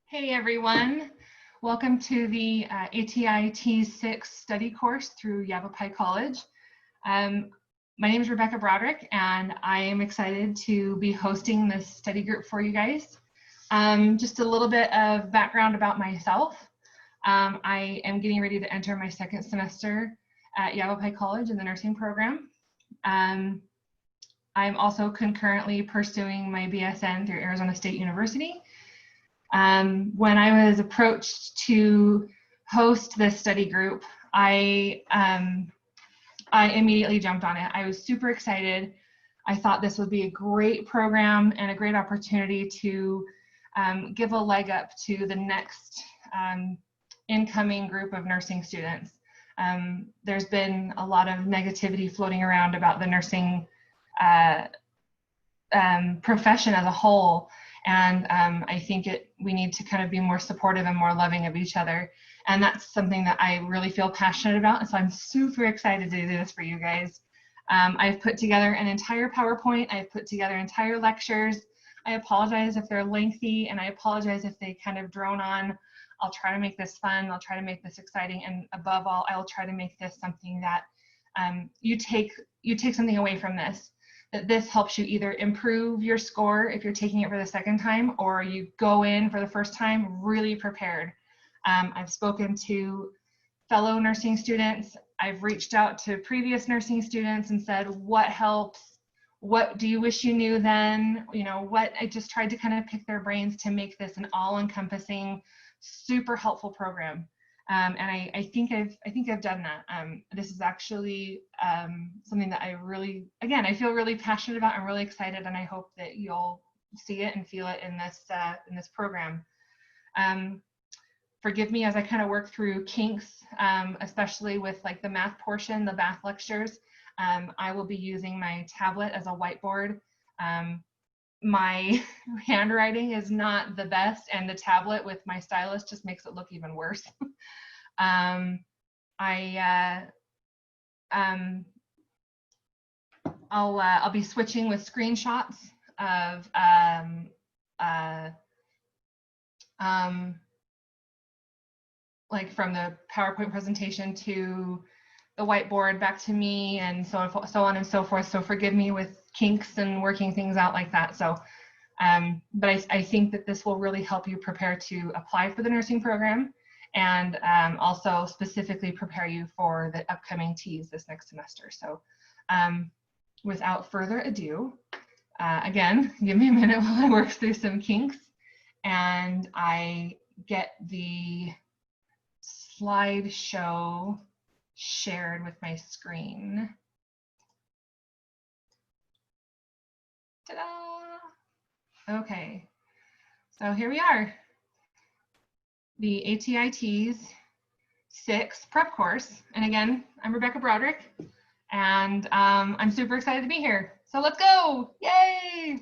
Hey everyone, welcome to the ATI TEAS VI study course through Yavapai College. My name is Rebecca Broderick and I am excited to be hosting this study group for you guys. Just a little bit of background about myself. I am getting ready to enter my second semester at Yavapai College in the nursing program. I'm also concurrently pursuing my BSN through Arizona State University. When I was approached to host this study group, I immediately jumped on it. I was super excited. I thought this would be a great program and a great opportunity to give a leg up to the next incoming group of nursing students. There's been a lot of negativity floating around about the nursing profession as a whole. And I think we need to kind of be more supportive and more loving of each other. And that's something that I really feel passionate about. And so I'm super excited to do this for you guys. I've put together an entire PowerPoint. I've put together entire lectures. I apologize if they're lengthy and I apologize if they kind of drone on. I'll try to make this fun. I'll try to make this exciting. And above all, I'll try to make this something that you take something away from this. That this helps you either improve your score if you're taking it for the second time, or you go in for the first time really prepared. I've spoken to fellow nursing students. I've reached out to previous nursing students and said, what helps? What do you wish you knew then? You know, what I just tried to kind of pick their brains to make this an all-encompassing, super helpful program. And I think I've done that. This is actually something that I feel really passionate about. I'm really excited, and I hope that you'll see it and feel it in this program. Forgive me as I kind of work through kinks, especially with like the math portion, the math lectures. I will be using my tablet as a whiteboard. My handwriting is not the best, and the tablet with my stylus just makes it look even worse. I'll be switching with screenshots of like from the PowerPoint presentation to the whiteboard back to me, and so on and so forth. So forgive me with kinks and working things out like that. So, but I think that this will really help you prepare to apply for the nursing program, and also specifically prepare you for the upcoming TEAS this next semester. So without further ado, again, give me a minute while I work through some kinks and I get the slideshow shared with my screen. Ta-da! Okay, so here we are. The ATI TEAS VI prep course. And again, I'm Rebecca Broderick, and I'm super excited to be here. So let's go, yay!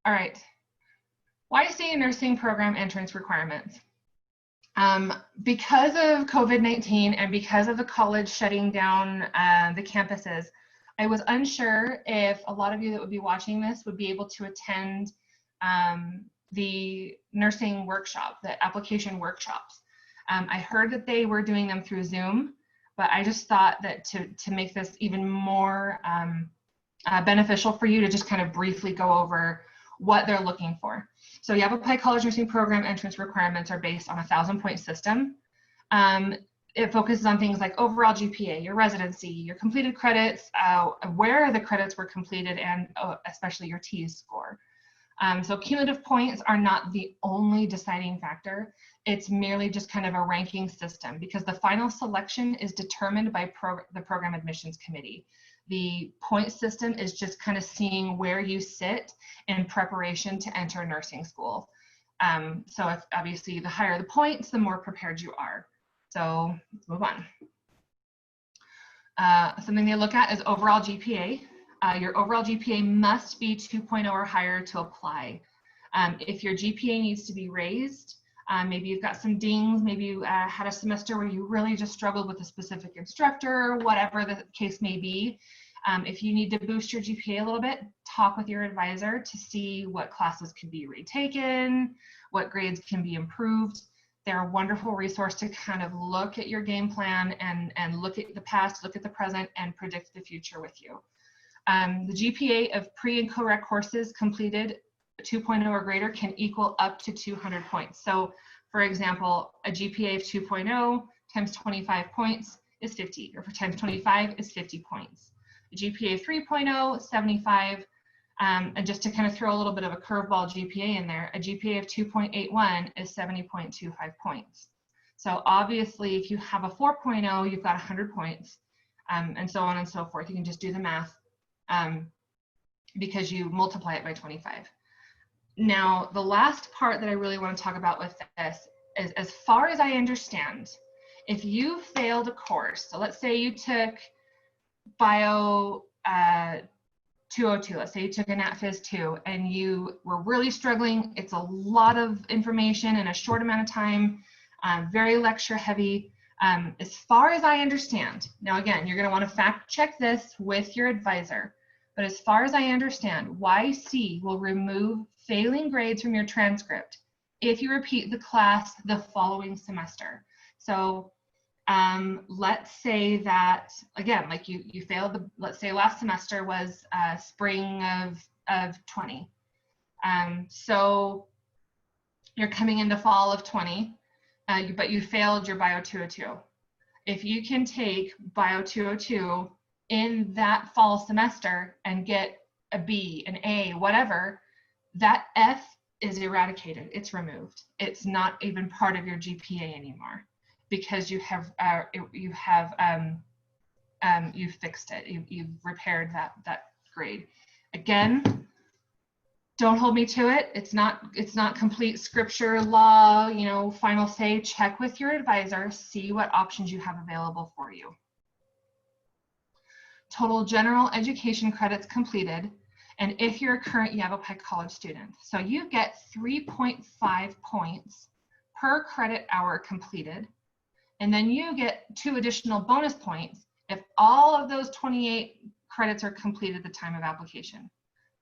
All right, YC nursing program entrance requirements. Because of COVID-19 and because of the college shutting down the campuses, I was unsure if a lot of you that would be watching this would be able to attend the nursing workshop, the application workshops. I heard that they were doing them through Zoom, but I just thought that to make this even more beneficial for you to just kind of briefly go over what they're looking for. So Yavapai College Nursing Program entrance requirements are based on a 1,000-point system. It focuses on things like overall GPA, your residency, your completed credits, where the credits were completed, and especially your TEAS score. So cumulative points are not the only deciding factor. It's merely just kind of a ranking system, because the final selection is determined by the program admissions committee. The point system is just kind of seeing where you sit in preparation to enter nursing school. So if obviously the higher the points, the more prepared you are. So let's move on. Something they look at is overall GPA. Your overall GPA must be 2.0 or higher to apply. If your GPA needs to be raised, maybe you've got some dings, maybe you had a semester where you really just struggled with a specific instructor, whatever the case may be, If you need to boost your GPA a little bit, talk with your advisor to see what classes can be retaken, what grades can be improved. They're a wonderful resource to kind of look at your game plan and look at the past, look at the present, and predict the future with you. The GPA of pre and co-rec courses completed 2.0 or greater can equal up to 200 points. So for example, a GPA of 2.0 times 25 points is 50, or for times 25 is 50 points. A GPA of 3.0, 75, and just to kind of throw a little bit of a curveball GPA in there, a GPA of 2.81 is 70.25 points. So obviously, if you have a 4.0, you've got 100 points, and so on and so forth. You can just do the math because you multiply it by 25. Now, the last part that I really want to talk about with this is, as far as I understand, if you failed a course, so let's say you took Bio 202, let's say you took a Nat Phys 2 and you were really struggling, it's a lot of information in a short amount of time, very lecture heavy. As far as I understand, now again, you're going to want to fact check this with your advisor, but as far as I understand, YC will remove failing grades from your transcript if you repeat the class the following semester. So let's say that, again, like you failed the, let's say last semester was spring of 20. So you're coming into fall of 20, but you failed your Bio 202. If you can take Bio 202 in that fall semester and get a B, an A, whatever, that F is eradicated, it's removed. It's not even part of your GPA anymore, because you have you've fixed it, you've repaired that grade. Again, don't hold me to it. It's not complete scripture, law, you know, final say. Check with your advisor, see what options you have available for you. Total general education credits completed, and if you're a current Yavapai College student, so you get 3.5 points per credit hour completed. And then you get 2 additional bonus points if all of those 28 credits are completed at the time of application.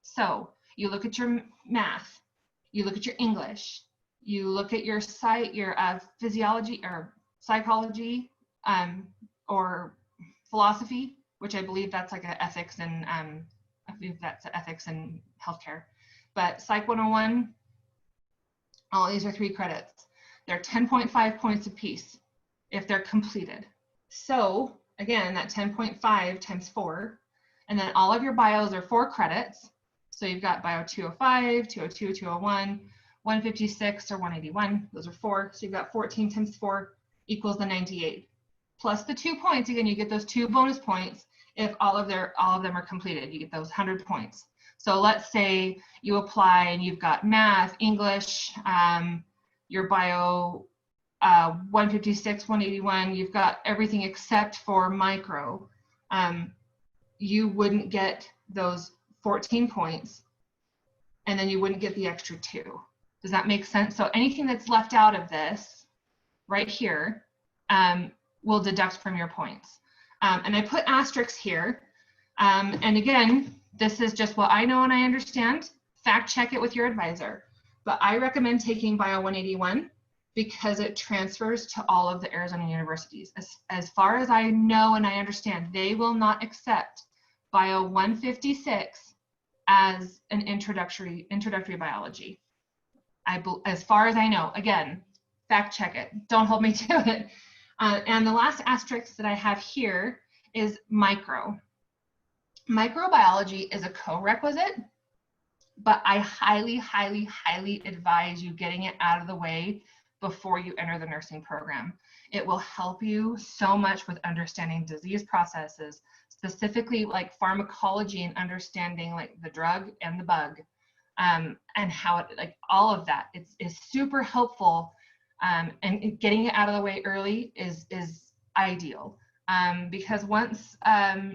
So you look at your math, you look at your English, you look at your physiology or psychology or philosophy, which I believe that's like an ethics and I believe that's ethics and healthcare. But Psych 101, all these are 3 credits. They're 10.5 points apiece if they're completed. So again, that 10.5 times 4, and then all of your bios are 4 credits. So you've got Bio 205, 202, 201, 156, or 181. Those are 4. So you've got 14 times 4 equals the 98. Plus the 2 points, again, you get those 2 bonus points if all of them are completed. You get those 100 points. So let's say you apply and you've got math, English, your Bio 156, 181, you've got everything except for micro. You wouldn't get those 14 points, and then you wouldn't get the extra 2. Does that make sense? So anything that's left out of this right here will deduct from your points. And I put asterisks here. And again, this is just what I know and I understand. Fact check it with your advisor. But I recommend taking Bio 181 because it transfers to all of the Arizona universities. As far as I know and I understand, they will not accept Bio 156 as an introductory biology. As far as I know, again, fact check it. Don't hold me to it. And the last asterisk that I have here is micro. Microbiology is a co-requisite, but I highly, highly, highly advise you getting it out of the way before you enter the nursing program. It will help you so much with understanding disease processes, specifically like pharmacology and understanding like the drug and the bug, and how it, like all of that, is super helpful. And getting it out of the way early is ideal, because once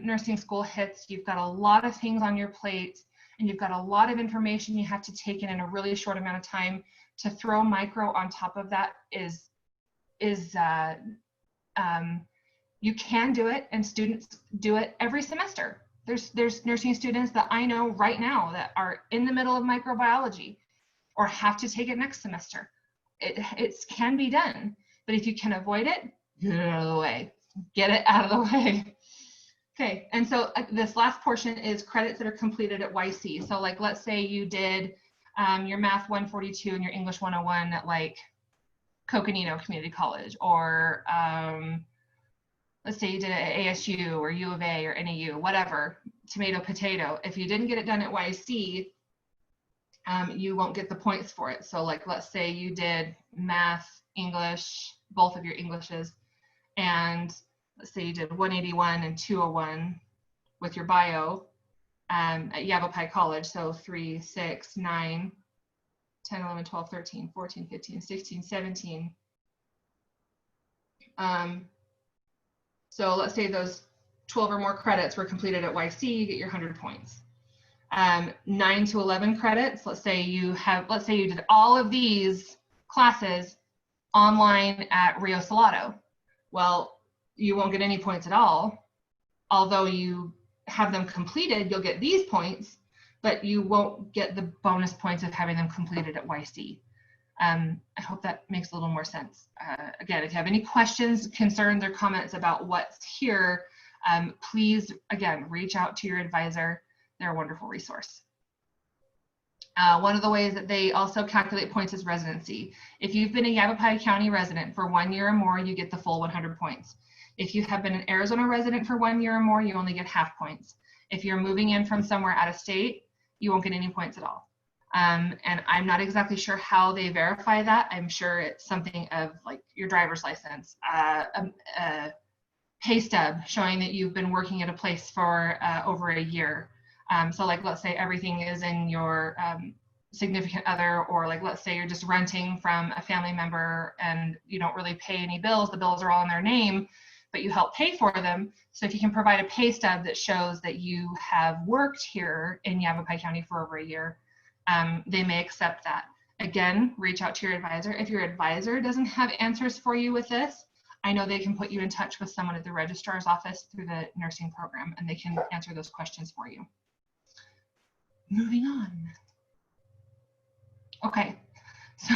nursing school hits, you've got a lot of things on your plate and you've got a lot of information you have to take in a really short amount of time. To throw micro on top of that is you can do it, and students do it every semester. There's nursing students that I know right now that are in the middle of microbiology or have to take it next semester. It can be done, but if you can avoid it, get it out of the way. Get it out of the way. Okay, and so this last portion is credits that are completed at YC. So like, let's say you did your Math 142 and your English 101 at like Coconino Community College, or let's say you did it at ASU or U of A or NAU, whatever, tomato, potato. If you didn't get it done at YC, you won't get the points for it. So like, let's say you did Math, English, both of your Englishes, and let's say you did 181 and 201 with your bio at Yavapai College. So 3, 6, 9, 10, 11, 12, 13, 14, 15, 16, 17. So let's say those 12 or more credits were completed at YC, you get your 100 points. 9 to 11 credits, let's say you did all of these classes online at Rio Salado. Well, you won't get any points at all. Although you have them completed, you'll get these points, but you won't get the bonus points of having them completed at YC. I hope that makes a little more sense. Again, if you have any questions, concerns, or comments about what's here, please, again, reach out to your advisor. They're a wonderful resource. One of the ways that they also calculate points is residency. If you've been a Yavapai County resident for 1 year or more, you get the full 100 points. If you have been an Arizona resident for 1 year or more, you only get half points. If you're moving in from somewhere out of state, you won't get any points at all. And I'm not exactly sure how they verify that. I'm sure it's something of like your driver's license, a pay stub showing that you've been working at a place for over a year. So like, let's say everything is in your significant other, or like, let's say you're just renting from a family member and you don't really pay any bills. The bills are all in their name, but you help pay for them. So if you can provide a pay stub that shows that you have worked here in Yavapai County for over a year, they may accept that. Again, reach out to your advisor. If your advisor doesn't have answers for you with this, I know they can put you in touch with someone at the registrar's office through the nursing program, and they can answer those questions for you. Moving on. Okay, so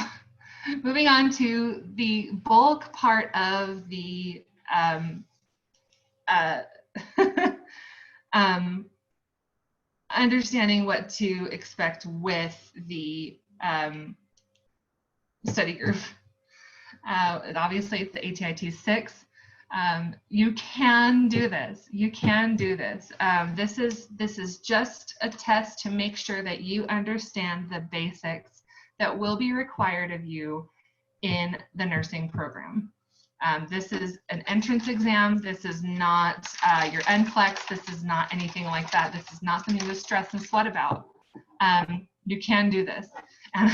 moving on to the bulk part of the understanding what to expect with the study group. Obviously, it's the ATI TEAS VI. You can do this. You can do this. This is just a test to make sure that you understand the basics that will be required of you in the nursing program. This is an entrance exam. This is not your NCLEX. This is not anything like that. This is not something to stress and sweat about. You can do this. And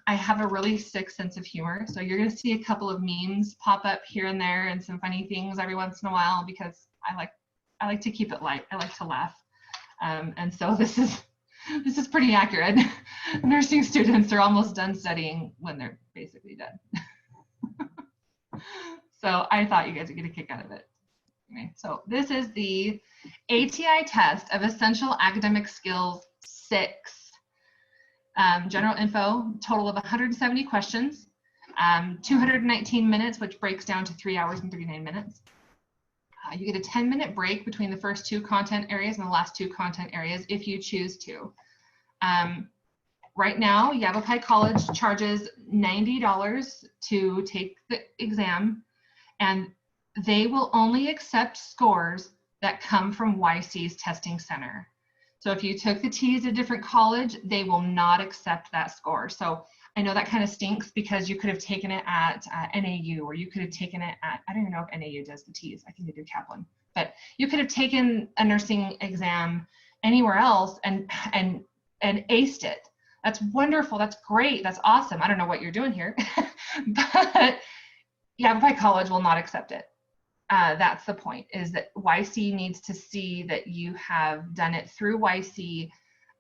I have a really sick sense of humor. So you're going to see a couple of memes pop up here and there and some funny things every once in a while, because I like to keep it light. I like to laugh. And so this is pretty accurate. Nursing students are almost done studying when they're basically done. So I thought you guys would get a kick out of it. Okay, so this is the ATI test of Essential Academic Skills 6. General info, total of 170 questions, 219 minutes, which breaks down to 3 hours and 39 minutes. You get a 10-minute break between the first 2 content areas and the last 2 content areas if you choose to. Right now, Yavapai College charges $90 to take the exam, and they will only accept scores that come from YC's testing center. So if you took the TEAS at a different college, they will not accept that score. So I know that kind of stinks, because you could have taken it at NAU, or you could have taken it at, I don't even know if NAU does the TEAS. I think they do Kaplan. But you could have taken a nursing exam anywhere else and aced it. That's wonderful. That's great. That's awesome. I don't know what you're doing here, but Yavapai College will not accept it. That's the point, is that YC needs to see that you have done it through YC,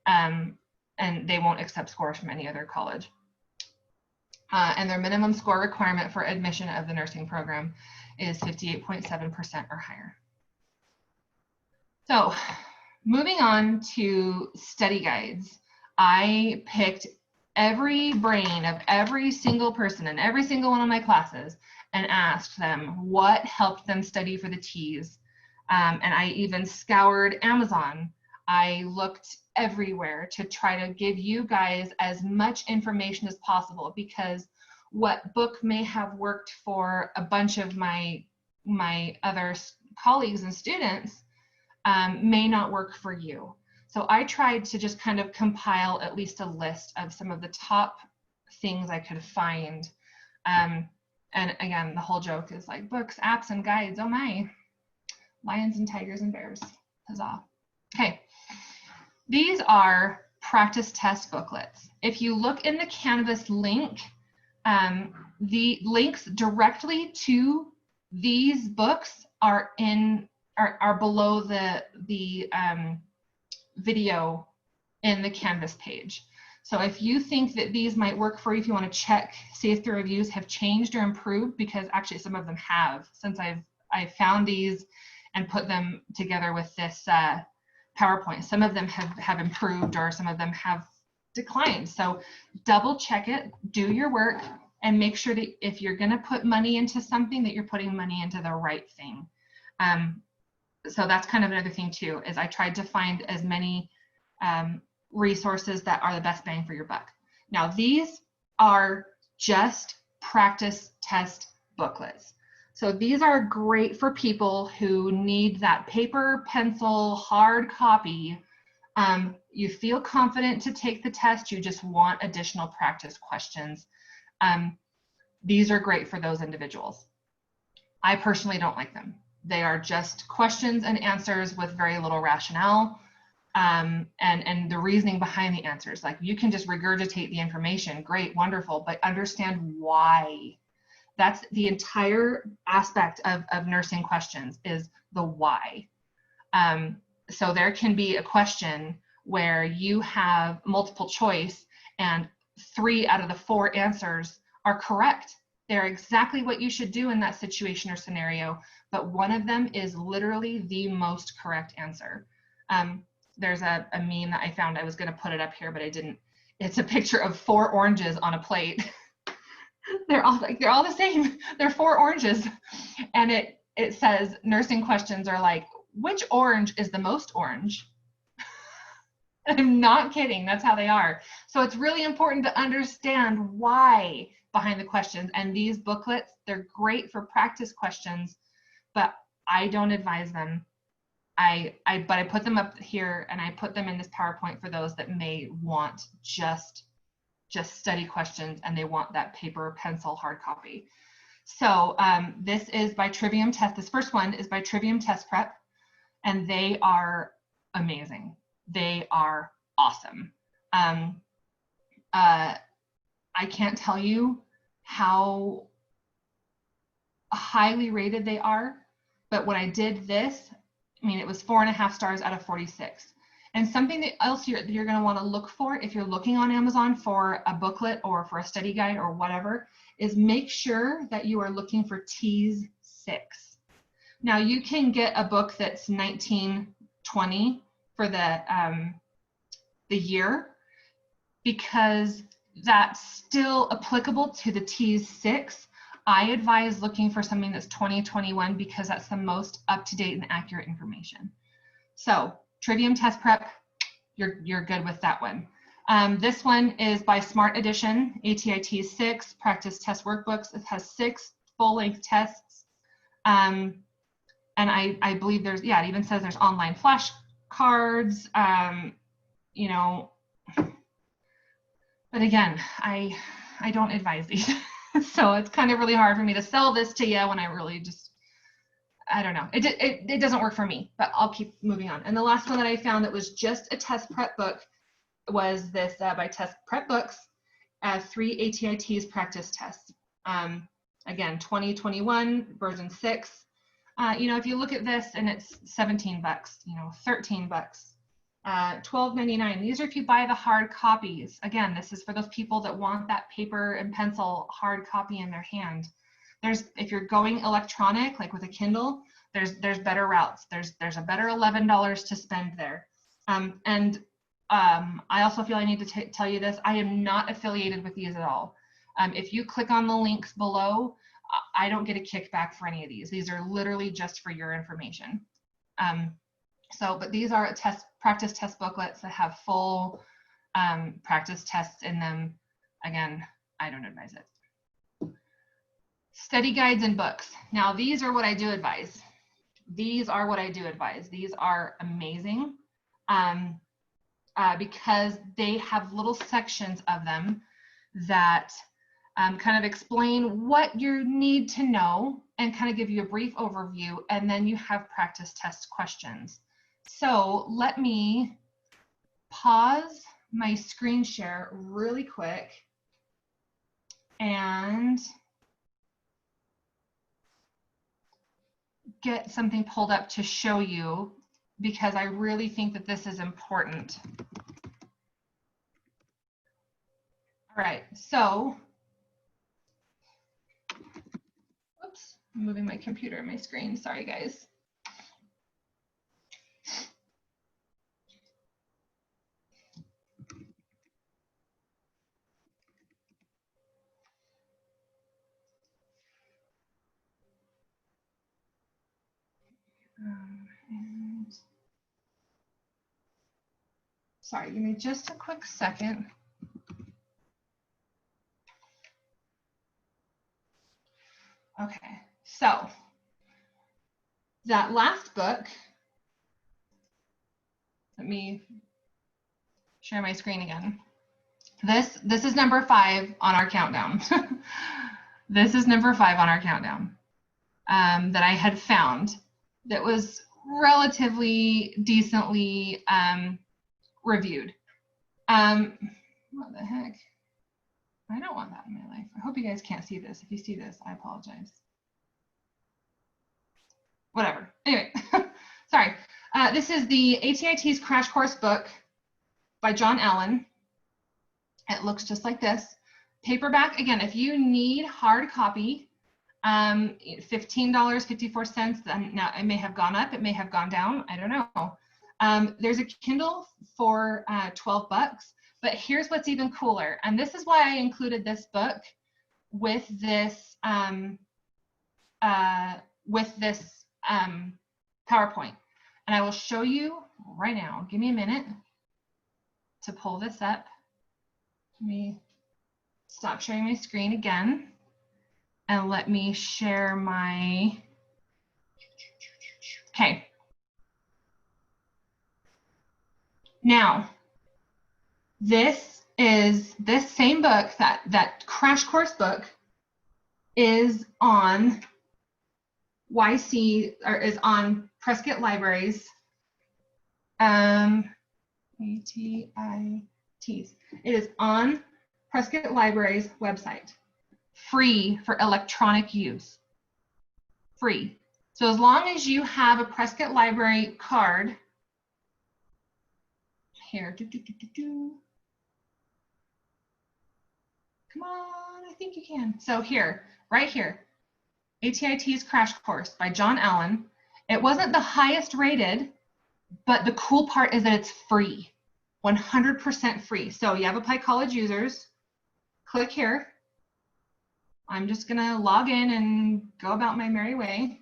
and they won't accept scores from any other college. And their minimum score requirement for admission of the nursing program is 58.7% or higher. So Moving on to study guides, I picked every brain of every single person in every single one of my classes and asked them what helped them study for the TEAS. And I even scoured Amazon. I looked everywhere to try to give you guys as much information as possible, because what book may have worked for a bunch of my other colleagues and students may not work for you. So I tried to just kind of compile at least a list of some of the top things I could find. And again, the whole joke is like books, apps, and guides. Oh my, lions and tigers and bears, huzzah. Okay, these are practice test booklets. If you look in the Canvas link, the links directly to these books are below the video in the Canvas page. So if you think that these might work for you, if you want to check, see if the reviews have changed or improved, because actually some of them have since I've found these and put them together with this PowerPoint. Some of them have improved, or some of them have declined. So double check it, do your work, and make sure that if you're going to put money into something, that you're putting money into the right thing. So that's kind of another thing too, is I tried to find as many resources that are the best bang for your buck. Now these are just practice test booklets. So these are great for people who need that paper, pencil, hard copy. You feel confident to take the test, you just want additional practice questions. These are great for those individuals. I personally don't like them. They are just questions and answers with very little rationale, and the reasoning behind the answers. Like, you can just regurgitate the information, great, wonderful, but understand why. That's the entire aspect of nursing questions, is the why. So there can be a question where you have multiple choice and 3 out of the 4 answers are correct. They're exactly what you should do in that situation or scenario, but one of them is literally the most correct answer. There's a meme that I found. I was going to put it up here, but I didn't. It's a picture of 4 oranges on a plate. They're all the same. They're 4 oranges, and it says nursing questions are like, which orange is the most orange? I'm not kidding. That's how they are. So it's really important to understand why behind the questions. And these booklets, they're great for practice questions, but I don't advise them. But I put them up here, and I put them in this PowerPoint for those that may want just study questions and they want that paper, pencil, hard copy. So this is by Trvium Test. This first one is by Trvium Test Prep, and they are amazing. They are awesome. I can't tell you how highly rated they are, but when I did this, I mean, it was 4.5 stars out of 46. And something else you're going to want to look for if you're looking on Amazon for a booklet or for a study guide or whatever, is make sure that you are looking for TEAS 6. Now you can get a book that's 1920 for the year, because that's still applicable to the TEAS 6. I advise looking for something that's 2021, because that's the most up-to-date and accurate information. So Trvium Test Prep, you're good with that one. This one is by Smart Edition, ATI TEAS 6 practice test workbooks. It has 6 full-length tests, and I believe there's, yeah, it even says there's online flashcards. You know, but again, I don't advise these. So it's kind of really hard for me to sell this to you when I really just, I don't know. It doesn't work for me, but I'll keep moving on. And the last one that I found that was just a test prep book was this by Test Prep Books, 3 ATI TEAS practice tests. Again, 2021 version 6. You know, if you look at this and it's $17, you know, $13, $12.99. These are if you buy the hard copies. Again, this is for those people that want that paper and pencil hard copy in their hand. If you're going electronic, like with a Kindle, there's better routes. There's a better $11 to spend there. I also feel I need to tell you this. I am not affiliated with these at all. If you click on the links below, I don't get a kickback for any of these. These are literally just for your information. But these are practice test booklets that have full practice tests in them. Again, I don't advise it. Study guides and books. Now, these are what I do advise. These are what I do advise. These are amazing because they have little sections of them that kind of explain what you need to know and kind of give you a brief overview, and then you have practice test questions. So let me pause my screen share really quick and get something pulled up to show you, because I really think that this is important. All right, so, oops, I'm moving my computer and my screen, sorry guys. And sorry, give me just a quick second. Okay, so that last book, let me share my screen again. This is number 5 on our countdown. This is number 5 on our countdown that I had found that was relatively decently reviewed. What the heck? I don't want that in my life. I hope you guys can't see this. If you see this, I apologize. Whatever. Anyway, sorry. This is the ATI TEAS Crash Course book by John Allen. It looks just like this. Paperback, again, if you need hard copy, $15.54. Now it may have gone up, it may have gone down, I don't know. There's a Kindle for $12, but here's what's even cooler. And this is why I included this book with this PowerPoint. And I will show you right now. Give me a minute to pull this up. Let me stop sharing my screen again. And let me share my, okay. Now, this same book, that Crash Course book is on YC, or is on Prescott Libraries, ATI TEAS. It is on Prescott Libraries website. Free for electronic use, free. So as long as you have a Prescott Library card, here, come on, I think you can. So here, right here, ATI TEAS Crash Course by John Allen. It wasn't the highest rated, but the cool part is that it's free, 100% free. So Yavapai College users, click here. I'm just gonna log in and go about my merry way.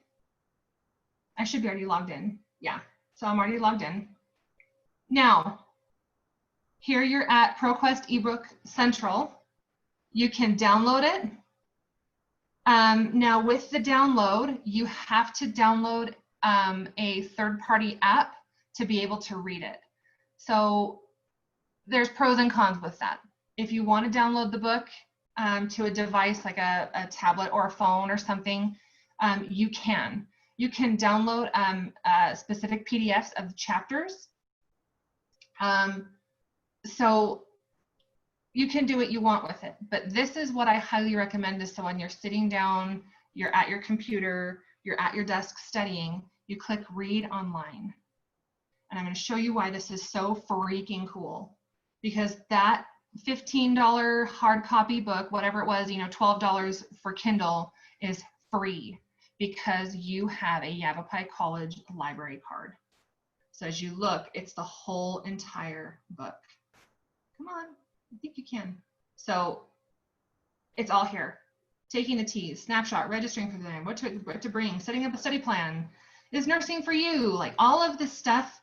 I should be already logged in. Yeah, so I'm already logged in. Now, here you're at ProQuest eBook Central. You can download it. Now with the download, you have to download a third-party app to be able to read it. So there's pros and cons with that. If you want to download the book to a device like a tablet or a phone or something, you can. You can download specific PDFs of the chapters. So you can do what you want with it, but this is what I highly recommend is so when you're sitting down, you're at your computer, you're at your desk studying, you click read online. And I'm going to show you why this is so freaking cool, because that $15 hard copy book, whatever it was, you know, $12 for Kindle is free because you have a Yavapai College library card. So as you look, it's the whole entire book. Come on, I think you can. So it's all here. Taking the T's, snapshot, registering for them, what to bring, setting up a study plan, is nursing for you, like all of the stuff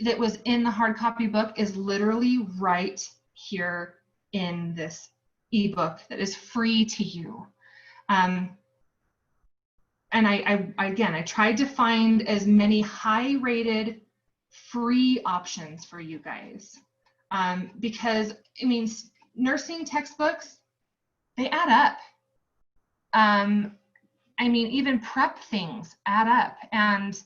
that was in the hard copy book is literally right here in this ebook that is free to you. And I tried to find as many high-rated free options for you guys, because I mean, nursing textbooks, they add up. I mean, even prep things add up, and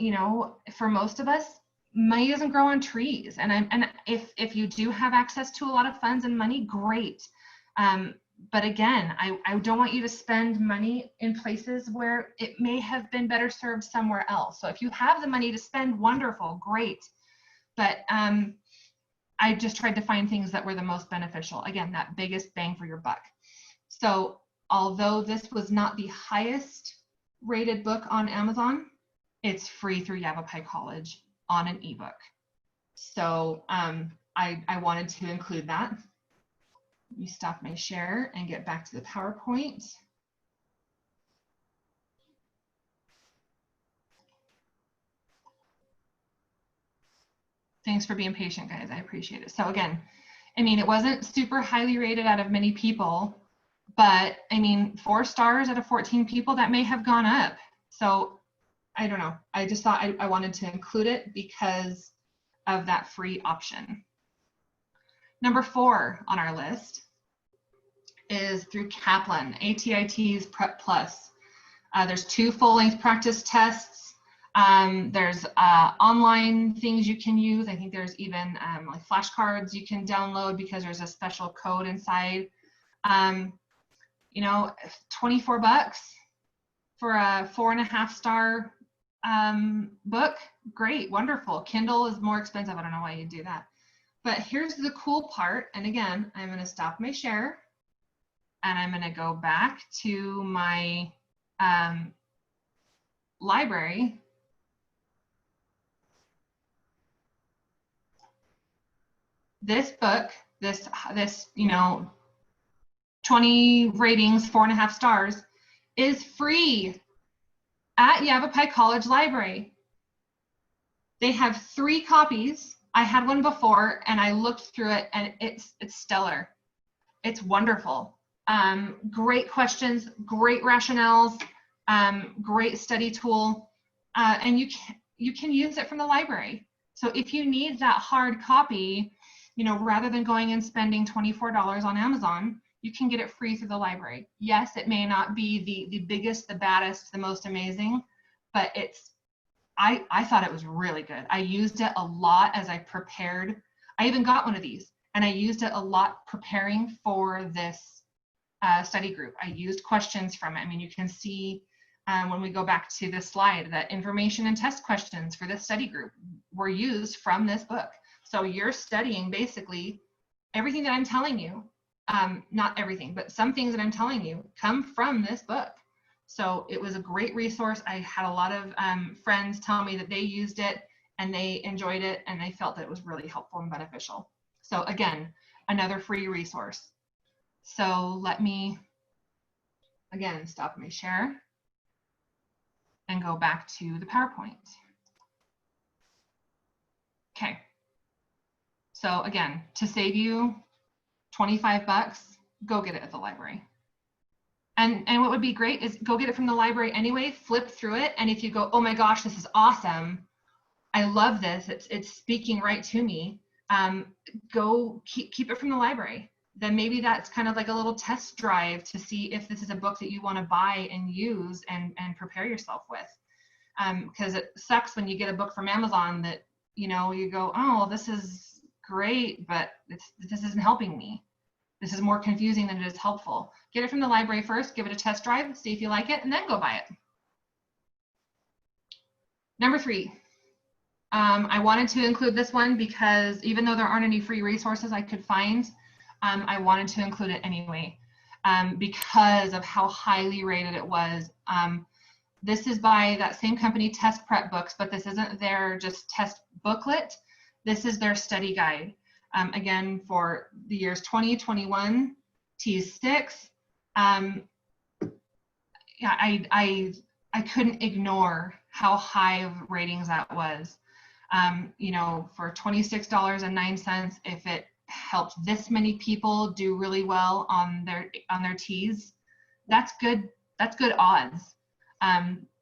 you know, for most of us, money doesn't grow on trees. And if you do have access to a lot of funds and money, great. But again, I don't want you to spend money in places where it may have been better served somewhere else. So if you have the money to spend, wonderful, great. But I just tried to find things that were the most beneficial. Again, that biggest bang for your buck. So although this was not the highest rated book on Amazon, it's free through Yavapai College on an ebook. So I wanted to include that. Let me stop my share and get back to the PowerPoint. Thanks for being patient, guys. I appreciate it. So again, I mean, it wasn't super highly rated out of many people, but I mean, 4 stars out of 14 people, that may have gone up. So I don't know. I just thought I wanted to include it because of that free option. Number 4 on our list is through Kaplan, ATI TEAS Prep Plus. There's 2 full-length practice tests. There's online things you can use. I think there's even like flashcards you can download because there's a special code inside. You know, 24 bucks for a 4.5-star book, great, wonderful. Kindle is more expensive. I don't know why you do that. But here's the cool part. And again, I'm going to stop my share and I'm going to go back to my library. This book, this you know, 20 ratings, 4.5 stars, is free at Yavapai College Library. They have 3 copies. I had one before and I looked through it and it's stellar. It's wonderful. Great questions, great rationales, great study tool, and you can use it from the library. So if you need that hard copy, you know, rather than going and spending $24 on Amazon, you can get it free through the library. Yes, it may not be the biggest, the baddest, the most amazing, but I thought it was really good. I used it a lot as I prepared. I even got one of these and I used it a lot preparing for this study group. I used questions from it. I mean, you can see when we go back to this slide that information and test questions for this study group were used from this book. So you're studying basically everything that I'm telling you. Not everything, but some things that I'm telling you come from this book. So it was a great resource. I had a lot of friends tell me that they used it and they enjoyed it and they felt that it was really helpful and beneficial. So again, another free resource. So let me, again, stop my share and go back to the PowerPoint. Okay. So again, to save you 25 bucks, go get it at the library. And what would be great is go get it from the library anyway, flip through it. And if you go, oh my gosh, this is awesome. I love this. It's speaking right to me. Go keep it from the library. Then maybe that's kind of like a little test drive to see if this is a book that you want to buy and use and prepare yourself with. Because it sucks when you get a book from Amazon that, you know, you go, oh, this is great, but this isn't helping me. This is more confusing than it is helpful. Get it from the library first, give it a test drive, see if you like it, and then go buy it. Number 3, I wanted to include this one because even though there aren't any free resources I could find, I wanted to include it anyway because of how highly rated it was. This is by that same company, Test Prep Books, but this isn't their just test booklet. This is their study guide. Again, for the years 2021, TEAS 6. Yeah, I couldn't ignore how high of ratings that was. You know, for $26.09, if it helped this many people do really well on their TEAS, that's good odds.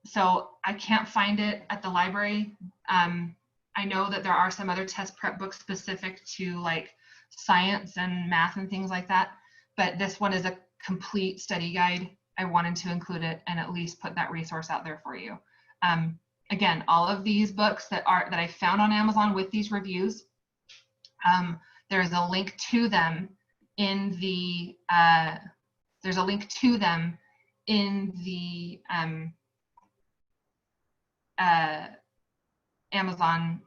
So I can't find it at the library. I know that there are some other test prep books specific to like science and math and things like that, but this one is a complete study guide. I wanted to include it and at least put that resource out there for you. Again, all of these books that I found on Amazon with these reviews, there's a link to them in the Amazon,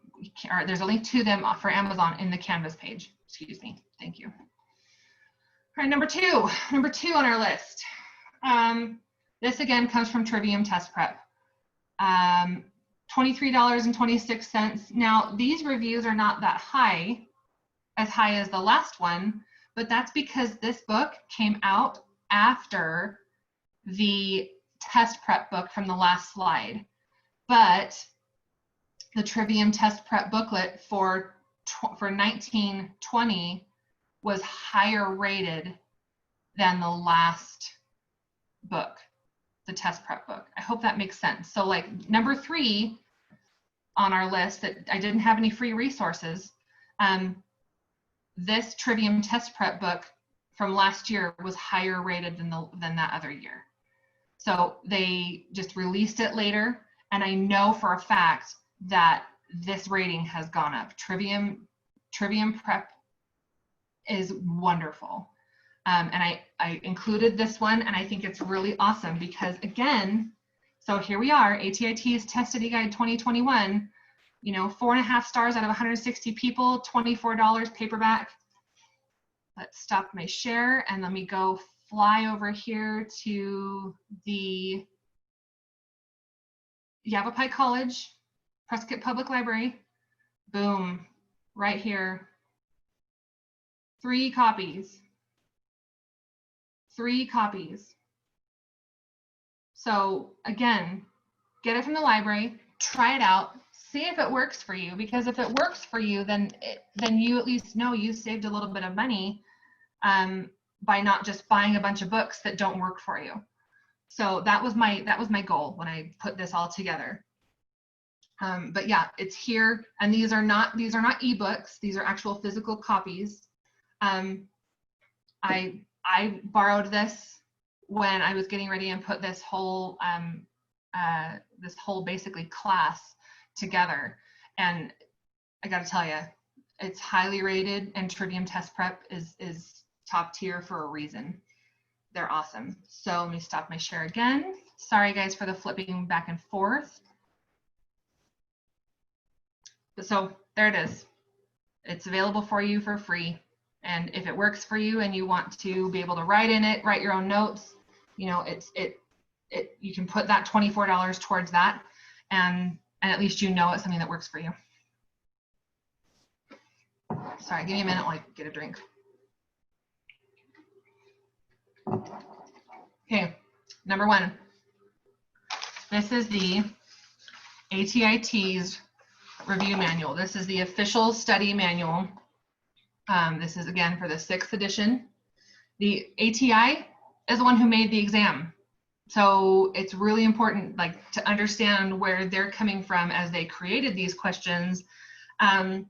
or there's a link to them for Amazon in the Canvas page. Excuse me. Thank you. All right, number two on our list. This again comes from Trvium Test Prep. $23.26. Now, these reviews are not that high, as high as the last one, but that's because this book came out after the test prep book from the last slide. But the Trvium Test Prep booklet for 1920 was higher rated than the last book, the test prep book. I hope that makes sense. So like number 3 on our list that I didn't have any free resources, this Trvium Test Prep book from last year was higher rated than that other year. So they just released it later, and I know for a fact that this rating has gone up. Trvium Prep is wonderful. And I included this one, and I think it's really awesome because, again, so here we are, ATI TEAS Test Study Guide 2021, you know, 4.5 stars out of 160 people, $24 paperback. Let's stop my share and let me go fly over here to the Yavapai College, Prescott Public Library. Boom, right here. 3 copies. 3 copies. So again, get it from the library, try it out, see if it works for you, because if it works for you, then you at least know you saved a little bit of money by not just buying a bunch of books that don't work for you. So that was my goal when I put this all together. But yeah, it's here, and these are not ebooks. These are actual physical copies. I borrowed this when I was getting ready and put this whole basically class together, and I got to tell you, it's highly rated, and Trvium Test Prep is top tier for a reason. They're awesome. So let me stop my share again. Sorry guys for the flipping back and forth. But so there it is. It's available for you for free. And if it works for you and you want to be able to write in it, write your own notes, you know, you can put that $24 towards that, and at least you know it's something that works for you. Sorry, give me a minute while I get a drink. Okay, number 1. This is the ATI TEAS review manual. This is the official study manual. This is again for the 6th edition. The ATI is the one who made the exam. So it's really important to understand where they're coming from as they created these questions, and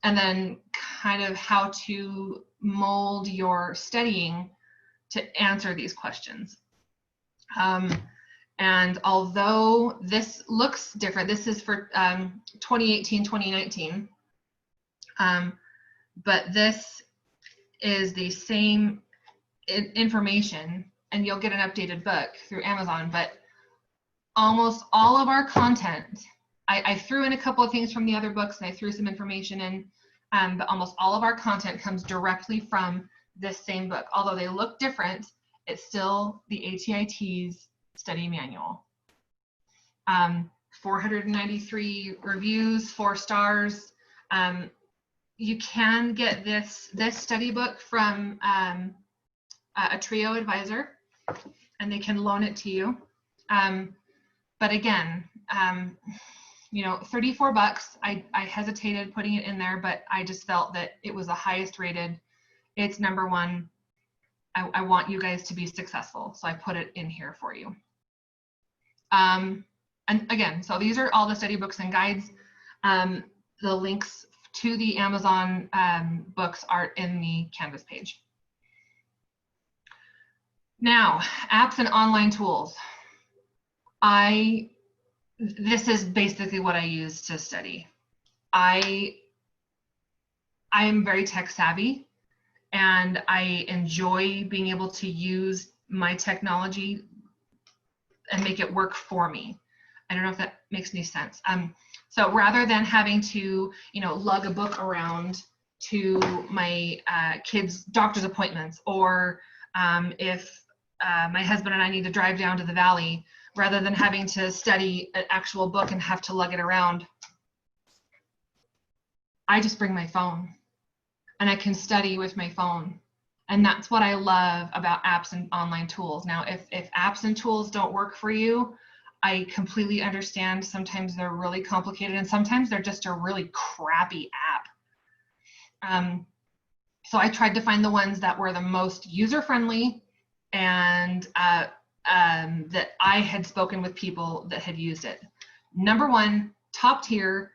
then kind of how to mold your studying to answer these questions. And although this looks different, this is for 2018, 2019, but this is the same information, and you'll get an updated book through Amazon, but almost all of our content, I threw in a couple of things from the other books, and I threw some information in, but almost all of our content comes directly from this same book. Although they look different, it's still the ATI TEAS study manual. 493 reviews, 4 stars. You can get this study book from a Trio advisor, and they can loan it to you. But again, you know, 34 bucks, I hesitated putting it in there, but I just felt that it was the highest rated. It's number one. I want you guys to be successful, so I put it in here for you. And again, so these are all the study books and guides. The links to the Amazon books are in the Canvas page. Now, apps and online tools. This is basically what I use to study. I am very tech savvy, and I enjoy being able to use my technology and make it work for me. I don't know if that makes any sense. So rather than having to, you know, lug a book around to my kids' doctor's appointments, or if my husband and I need to drive down to the valley, rather than having to study an actual book and have to lug it around, I just bring my phone and I can study with my phone. And that's what I love about apps and online tools. Now, if apps and tools don't work for you, I completely understand. Sometimes they're really complicated, and sometimes they're just a really crappy app. So I tried to find the ones that were the most user-friendly, and that I had spoken with people that had used it. Number one, top tier,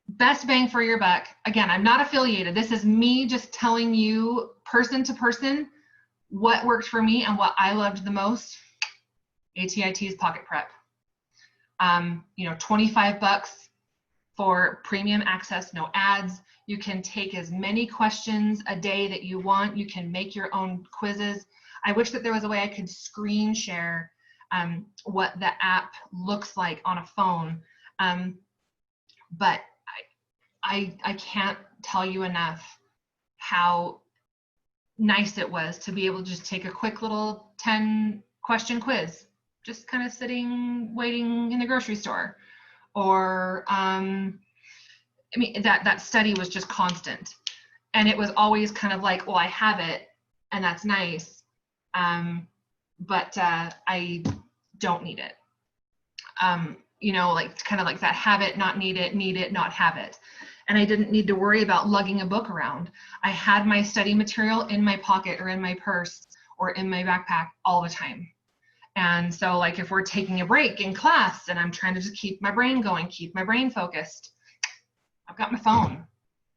best bang for your buck. Again, I'm not affiliated. This is me just telling you person to person what worked for me and what I loved the most. ATI TEAS Pocket Prep. You know, 25 bucks for premium access, no ads. You can take as many questions a day that you want. You can make your own quizzes. I wish that there was a way I could screen share what the app looks like on a phone. But I can't tell you enough how nice it was to be able to just take a quick little 10-question quiz, just kind of sitting, waiting in the grocery store. Or, I mean, that study was just constant. And it was always kind of like, well, I have it, and that's nice, but I don't need it. You know, like kind of like that have it, not need it, not have it. And I didn't need to worry about lugging a book around. I had my study material in my pocket or in my purse or in my backpack all the time. And so like if we're taking a break in class and I'm trying to just keep my brain going, keep my brain focused, I've got my phone.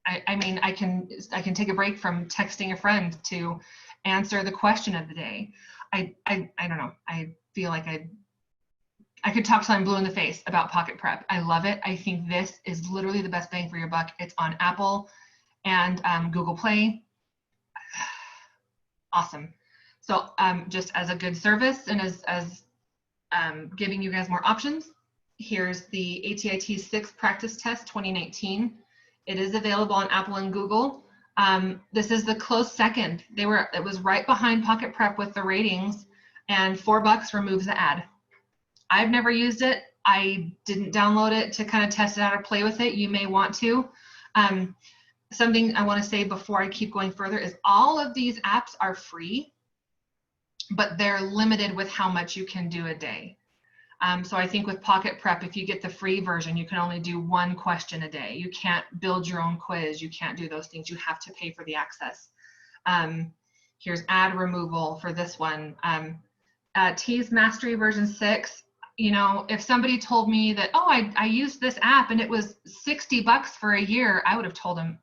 I mean, I can take a break from texting a friend to answer the question of the day. I don't know. I feel like I could talk till I'm blue in the face about Pocket Prep. I love it. I think this is literally the best bang for your buck. It's on Apple and Google Play. Awesome. So just as a good service and as giving you guys more options, here's the ATI TEAS VI practice test 2019. It is available on Apple and Google. This is the close second. It was right behind Pocket Prep with the ratings, and $4 removes the ad. I've never used it. I didn't download it to kind of test it out or play with it. You may want to. Something I want to say before I keep going further is all of these apps are free, but they're limited with how much you can do a day. So I think with Pocket Prep, if you get the free version, you can only do 1 question a day. You can't build your own quiz. You can't do those things. You have to pay for the access. Here's ad removal for this one. TEAS Mastery version 6. You know, if somebody told me that, oh, I used this app and it was $60 for a year, I would have told them,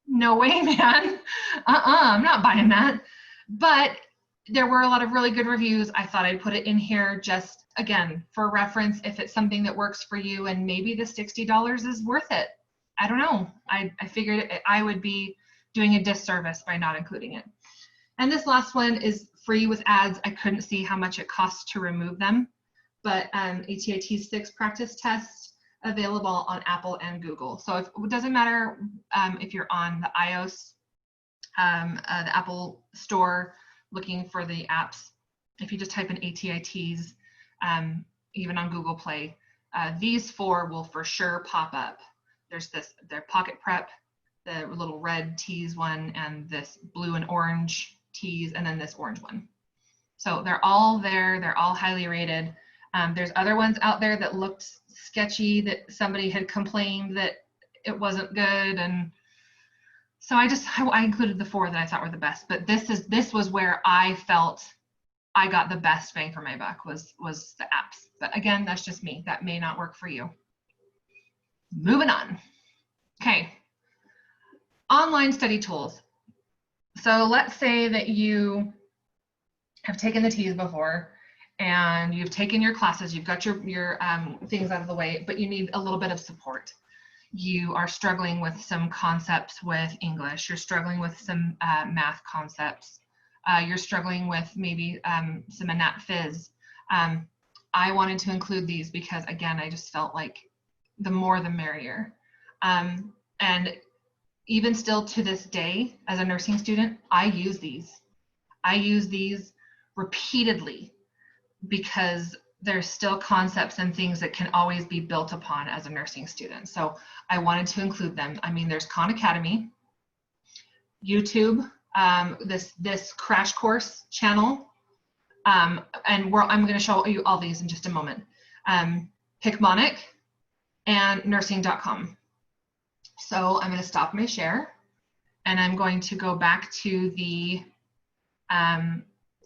no way, man. I'm not buying that. But there were a lot of really good reviews. I thought I'd put it in here just, again, for reference, if it's something that works for you, and maybe the $60 is worth it. I don't know. I figured I would be doing a disservice by not including it. And this last one is free with ads. I couldn't see how much it costs to remove them. But ATI TEAS VI practice test available on Apple and Google. So it doesn't matter if you're on the iOS, the Apple store, looking for the apps. If you just type in ATI TEAS, even on Google Play. These 4 will for sure pop up. There's their Pocket Prep, the little red teas one, and this blue and orange teas, and then this orange one. So they're all there. They're all highly rated. There's other ones out there that looked sketchy, that somebody had complained that it wasn't good, and so I included the 4 that I thought were the best. But this was where I felt I got the best bang for my buck, was the apps. But again, that's just me. That may not work for you. Moving on. Okay. Online study tools. So let's say that you have taken the TEAS before and you've taken your classes, you've got your things out of the way, but you need a little bit of support. You are struggling with some concepts with English. You're struggling with some math concepts. You're struggling with maybe some AT Phys. I wanted to include these because, again, I just felt like the more the merrier. And even still to this day, as a nursing student, I use these. I use these repeatedly because there's still concepts and things that can always be built upon as a nursing student. So I wanted to include them. I mean, there's Khan Academy, YouTube, this crash course channel, and I'm going to show you all these in just a moment. Picmonic and nursing.com. So I'm going to stop my share and I'm going to go back to the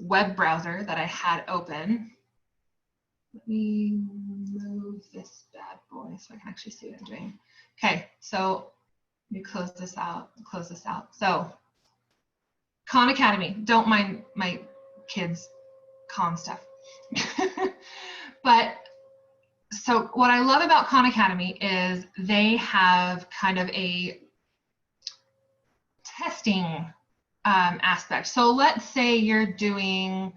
web browser that I had open. Let me move this bad boy so I can actually see what I'm doing. Okay, so let me close this out. So Khan Academy, don't mind my kids' Khan stuff. But so what I love about Khan Academy is they have kind of a testing aspect. So let's say you're doing,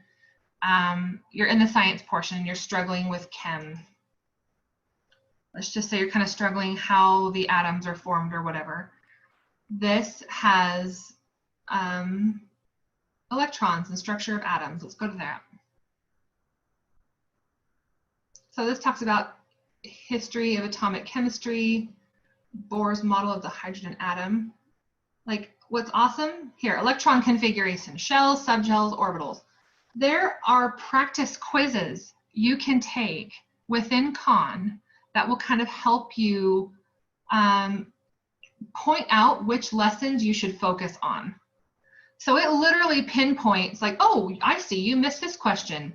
you're in the science portion and you're struggling with chem. Let's just say you're kind of struggling how the atoms are formed or whatever. This has electrons and structure of atoms. Let's go to that. So this talks about history of atomic chemistry, Bohr's model of the hydrogen atom. Like, what's awesome here, electron configuration, shells, subshells, orbitals. There are practice quizzes you can take within Khan that will kind of help you point out which lessons you should focus on. So it literally pinpoints like, oh, I see you missed this question.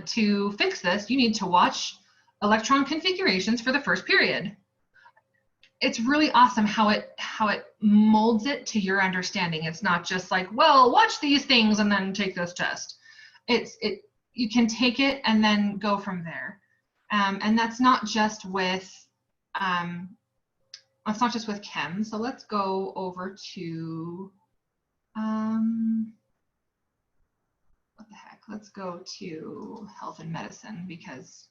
To fix this, you need to watch electron configurations for the first period. It's really awesome how it molds it to your understanding. It's not just like, well, watch these things and then take this test. You can take it and then go from there. And that's not just with chem. So let's go over to what the heck? Let's go to health and medicine because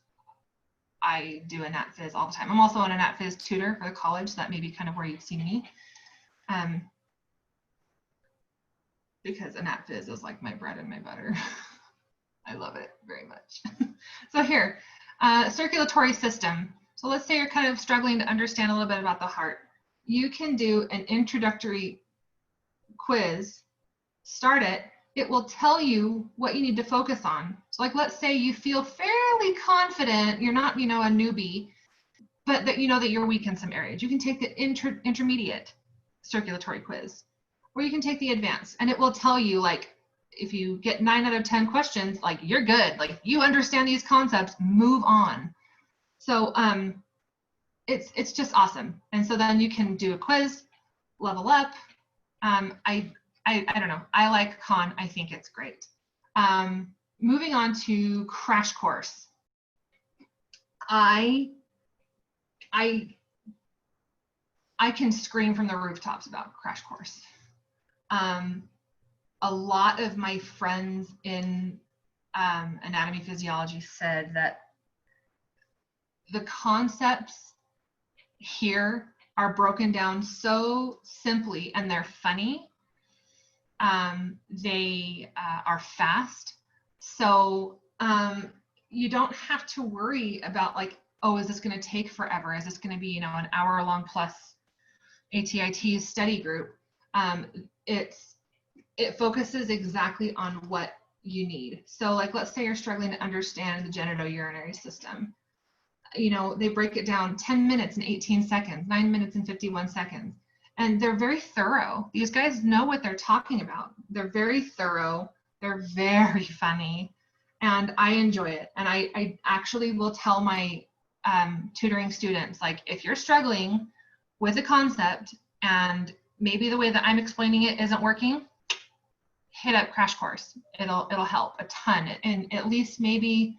I do an AT Phys all the time. I'm also an AT Phys tutor for the college, so that may be kind of where you've seen me. Because an AT Phys is like my bread and my butter. I love it very much. So here, circulatory system. So let's say you're kind of struggling to understand a little bit about the heart. You can do an introductory quiz, start it. It will tell you what you need to focus on. So like, let's say you feel fairly confident, you're not, a newbie, but that you know that you're weak in some areas. You can take the intermediate circulatory quiz, or you can take the advanced, and it will tell you, like, if you get 9 out of 10 questions, like, you're good, like, you understand these concepts, move on. So it's just awesome. And so then you can do a quiz, level up. I don't know. I like Khan. I think it's great. Moving on to Crash Course. I can scream from the rooftops about Crash Course. A lot of my friends in anatomy physiology said that the concepts here are broken down so simply, and they're funny. They are fast. So you don't have to worry about like, oh, is this going to take forever? Is this going to be, an hour-long plus ATI TEAS study group? It focuses exactly on what you need. So like, let's say you're struggling to understand the genitourinary system. They break it down 10 minutes and 18 seconds, 9 minutes and 51 seconds. And they're very thorough. These guys know what they're talking about. They're very thorough. They're very funny. And I enjoy it. And I actually will tell my tutoring students, like, if you're struggling with a concept and maybe the way that I'm explaining it isn't working, hit up Crash Course. It'll help a ton, and at least maybe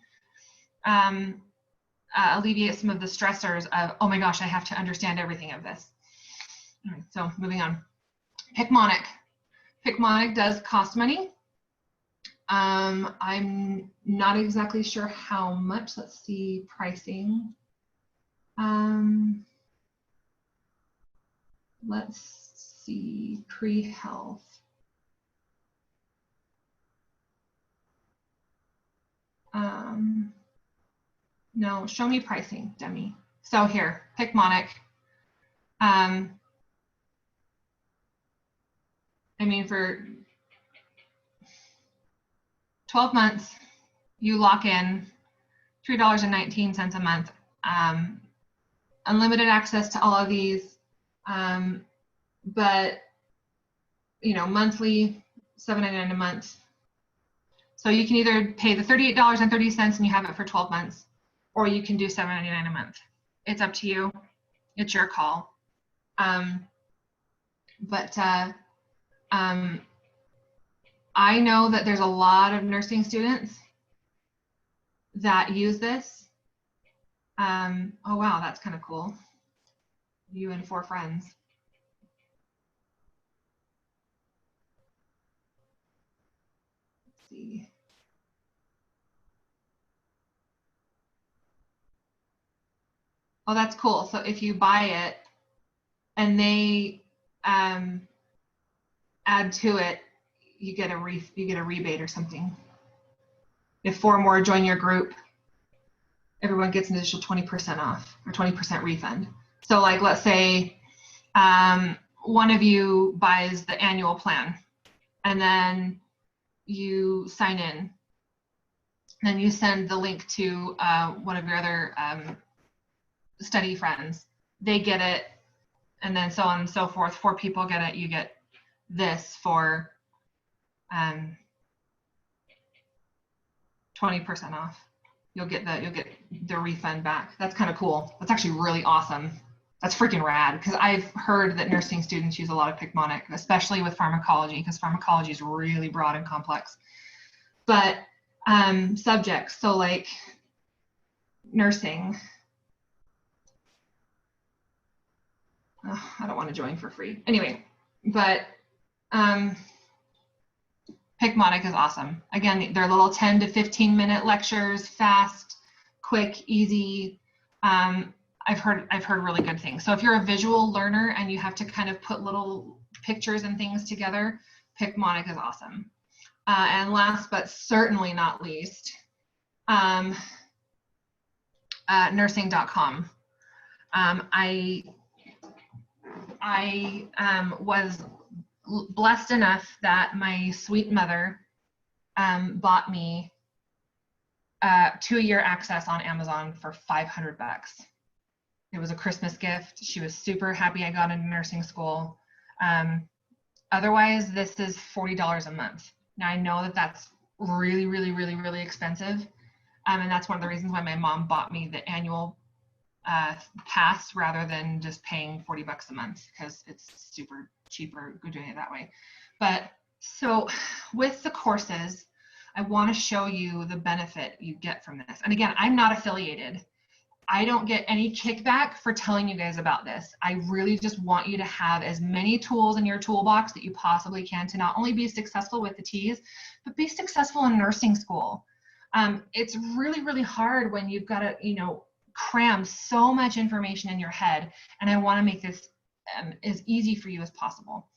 alleviate some of the stressors of, oh my gosh, I have to understand everything of this. All right, so moving on. Picmonic. Picmonic does cost money. I'm not exactly sure how much. Let's see pricing. Let's see pre-health. No, show me pricing, Demi. So here, Picmonic. I mean, for 12 months, you lock in $3.19 a month. Unlimited access to all of these, but monthly, $7.99 a month. So you can either pay the $38.30 and you have it for 12 months, or you can do $7.99 a month. It's up to you. It's your call. I know that there's a lot of nursing students that use this. Oh wow, that's kind of cool. You and 4 friends. Let's see. Oh, that's cool. So if you buy it and they add to it, you get a rebate or something. If 4 more join your group, everyone gets an additional 20% off or 20% refund. So like, let's say one of you buys the annual plan and then you sign in, then you send the link to one of your other study friends. They get it, and then so on and so forth. 4 people get it. You get this for 20% off. You'll get the refund back. That's kind of cool. That's actually really awesome. That's freaking rad, because I've heard that nursing students use a lot of Picmonic, especially with pharmacology, because pharmacology is really broad and complex. But subjects, so like nursing. Oh, I don't want to join for free. Anyway, but Picmonic is awesome. Again, they're little 10 to 15-minute lectures, fast, quick, easy. I've heard really good things. So if you're a visual learner and you have to kind of put little pictures and things together, Picmonic is awesome. And last but certainly not least, nursing.com. I was blessed enough that my sweet mother bought me 2-year access on Amazon for $500. It was a Christmas gift. She was super happy I got into nursing school. Otherwise, this is $40 a month. Now I know that that's really, really, really, really expensive. And that's one of the reasons why my mom bought me the annual pass rather than just paying $40 a month, because it's super cheaper doing it that way. But so with the courses, I want to show you the benefit you get from this. And again, I'm not affiliated. I don't get any kickback for telling you guys about this. I really just want you to have as many tools in your toolbox that you possibly can to not only be successful with the TEAS, but be successful in nursing school. It's really, really hard when you've got to, cram so much information in your head. And I want to make this as easy for you as possible.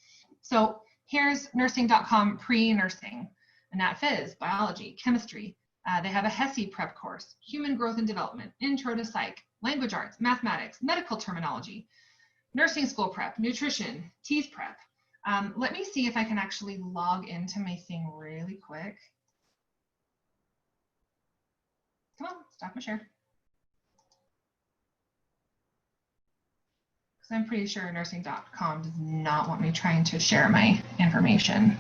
So here's nursing.com pre-nursing, and that phys, biology, chemistry, They have a HESI prep course, Human Growth and Development, Intro to Psych, Language Arts, Mathematics, Medical Terminology, Nursing School Prep, Nutrition, TEAS Prep. Let me see if I can actually log into my thing really quick. Come on, stop my share. Because I'm pretty sure nursing.com does not want me trying to share my information.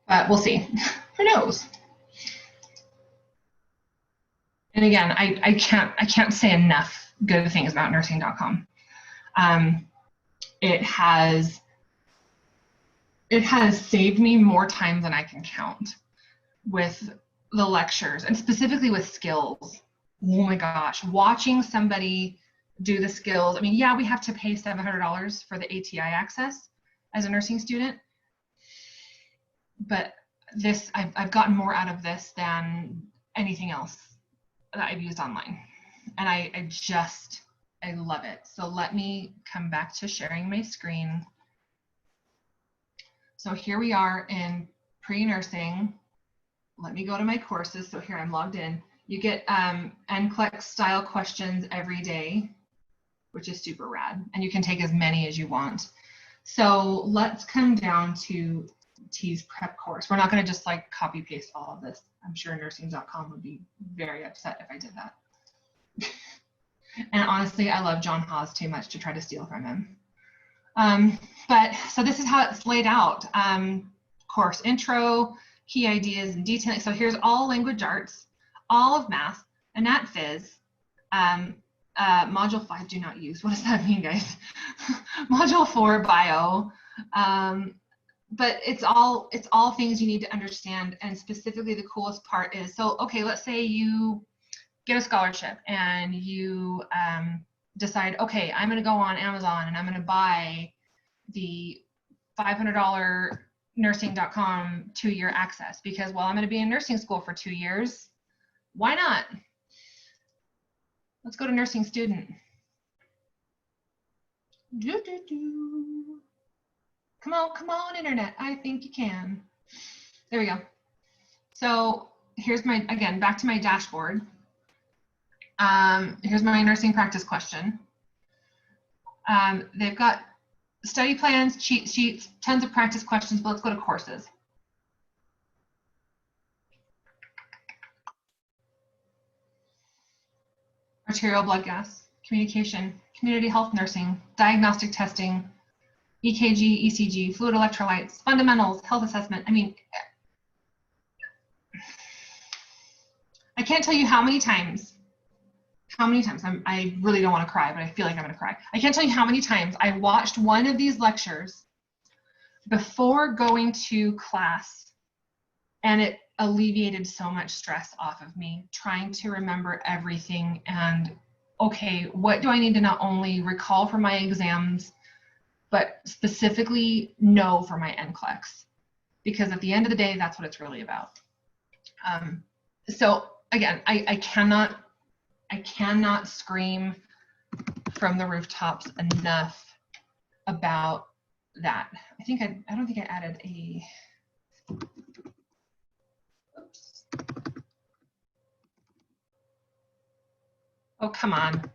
But we'll see. Who knows? And again, I can't say enough good things about nursing.com. It has saved me more time than I can count with the lectures, and specifically with skills. Oh my gosh, watching somebody do the skills. I mean, yeah, we have to pay $700 for the ATI access as a nursing student, but this, I've gotten more out of this than anything else that I've used online. And I love it. So let me come back to sharing my screen. So here we are in pre-nursing. Let me go to my courses. So here I'm logged in. You get NCLEX style questions every day, which is super rad. And you can take as many as you want. So let's come down to TEAS prep course. We're not going to just like copy paste all of this. I'm sure nursing.com would be very upset if I did that. And honestly, I love John Haas too much to try to steal from him. But so this is how it's laid out. Course intro, key ideas and detailing. So here's all language arts, all of math, Anat Phys, module 5 do not use. What does that mean, guys? Module 4 bio. But it's all things you need to understand. And specifically the coolest part is, so, okay, let's say you get a scholarship and you decide, okay, I'm going to go on Amazon and I'm going to buy the $500 nursing.com 2-year access because, well, I'm going to be in nursing school for 2 years. Why not? Let's go to nursing student. Come on, internet. I think you can. There we go. So here's my, again, back to my dashboard. Here's my nursing practice question. They've got study plans, cheat sheets, tons of practice questions, but let's go to courses. Arterial blood gas, communication, community health nursing, diagnostic testing, EKG, ECG, fluid electrolytes, fundamentals, health assessment. I mean, I can't tell you how many times, I really don't want to cry, but I feel like I'm going to cry. I can't tell you how many times I watched one of these lectures before going to class, and it alleviated so much stress off of me, trying to remember everything and, okay, what do I need to not only recall for my exams, but specifically know for my NCLEX? Because at the end of the day, that's what it's really about. So again, I cannot scream from the rooftops enough about that. I don't think I added a, oops. Oh, come on. Let's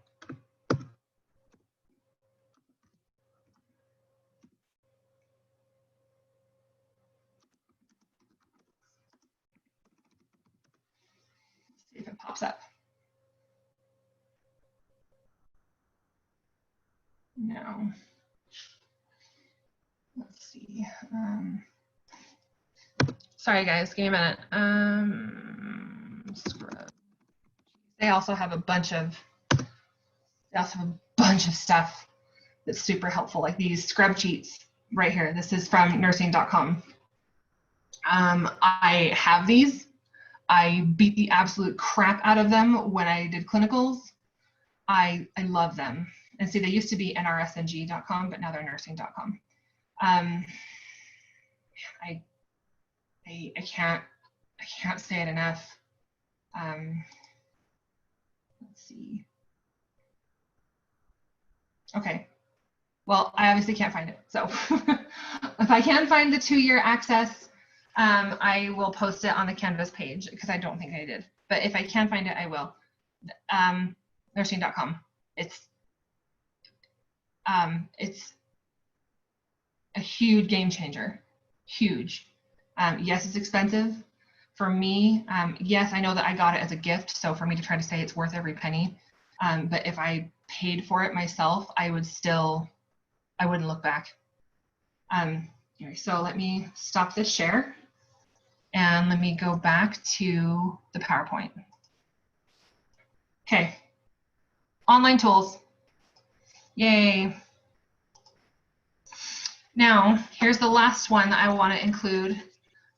see if it pops up. No. Let's see. Sorry guys, give me a minute. Scrub. They also have a bunch of stuff that's super helpful, like these scrub sheets right here. This is from nursing.com. I have these. I beat the absolute crap out of them when I did clinicals. I love them. And see, they used to be nrsng.com, but now they're nursing.com. I can't say it enough. Let's see. Okay. Well, I obviously can't find it. So if I can find the 2-year access, I will post it on the Canvas page because I don't think I did. But if I can find it, I will. Nursing.com. It's a huge game changer. Huge. Yes, it's expensive. For me, yes, I know that I got it as a gift. So for me to try to say it's worth every penny. But if I paid for it myself, I wouldn't look back. Anyway, so let me stop this share and let me go back to the PowerPoint. Okay, online tools. Yay. Now, here's the last one that I want to include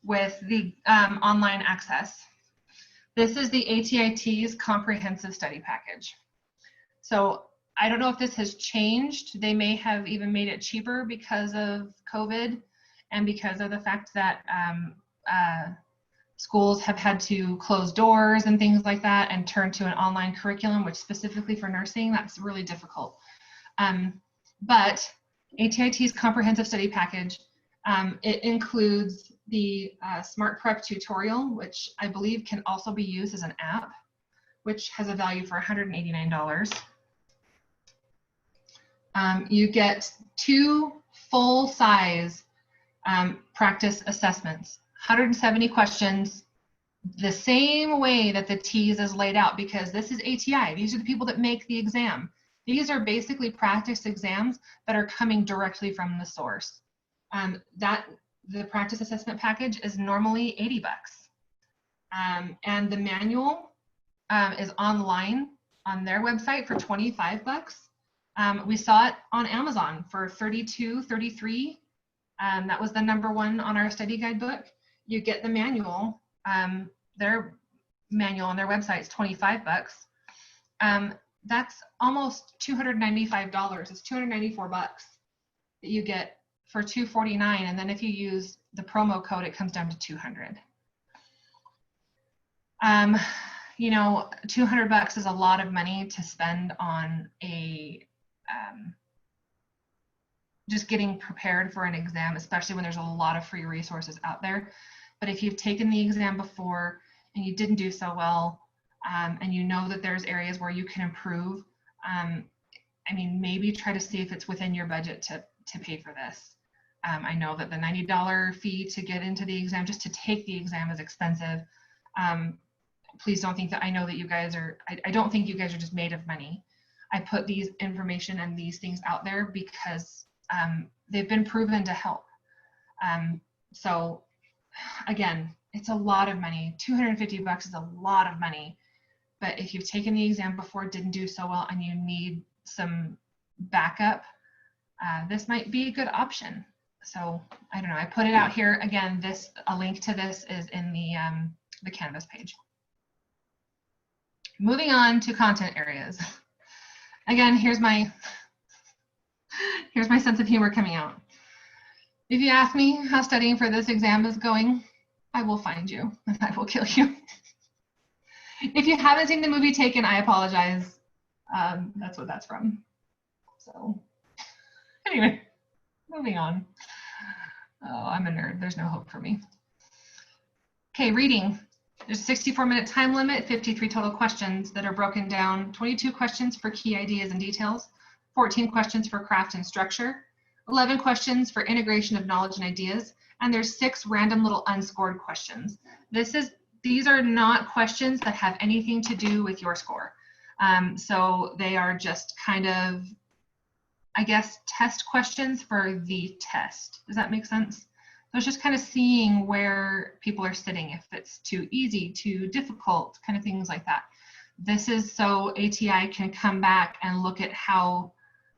with the online access. This is the ATI TEAS Comprehensive Study Package. So I don't know if this has changed. They may have even made it cheaper because of COVID and because of the fact that schools have had to close doors and things like that and turn to an online curriculum, which specifically for nursing, that's really difficult. But ATI TEAS Comprehensive Study Package, it includes the Smart Prep tutorial, which I believe can also be used as an app, which has a value for $189. You get 2 full-size practice assessments, 170 questions, the same way that the TEAS is laid out, because this is ATI. These are the people that make the exam. These are basically practice exams that are coming directly from the source. The practice assessment package is normally $80. And the manual is online on their website for $25. We saw it on Amazon for $32, $33. That was the #1 on our study guide book. You get the manual. Their manual on their website is $25. That's almost $295. It's $294 that you get for $249, and then if you use the promo code, it comes down to $200. You know, $200 is a lot of money to spend on a just getting prepared for an exam, especially when there's a lot of free resources out there. But if you've taken the exam before and you didn't do so well, and you know that there's areas where you can improve, I mean, maybe try to see if it's within your budget to pay for this. I know that the $90 fee to get into the exam, just to take the exam, is expensive. Please don't think that I know that you guys are, I don't think you guys are just made of money. I put these information and these things out there because they've been proven to help. So again, it's a lot of money. $250 is a lot of money. But if you've taken the exam before, didn't do so well, and you need some backup, this might be a good option. So I don't know, I put it out here. Again, a link to this is in the Canvas page. Moving on to content areas. Again, here's my sense of humor coming out. If you ask me how studying for this exam is going, I will find you and I will kill you. If you haven't seen the movie Taken, I apologize. That's what that's from. So anyway, moving on. Oh, I'm a nerd. There's no hope for me. Okay, reading. There's a 64-minute time limit, 53 total questions that are broken down, 22 questions for key ideas and details, 14 questions for craft and structure, 11 questions for integration of knowledge and ideas, and there's 6 random little unscored questions. These are not questions that have anything to do with your score. So they are just kind of, I guess, test questions for the test. Does that make sense? So it's just kind of seeing where people are sitting, if it's too easy, too difficult, kind of things like that. This is so ATI can come back and look at how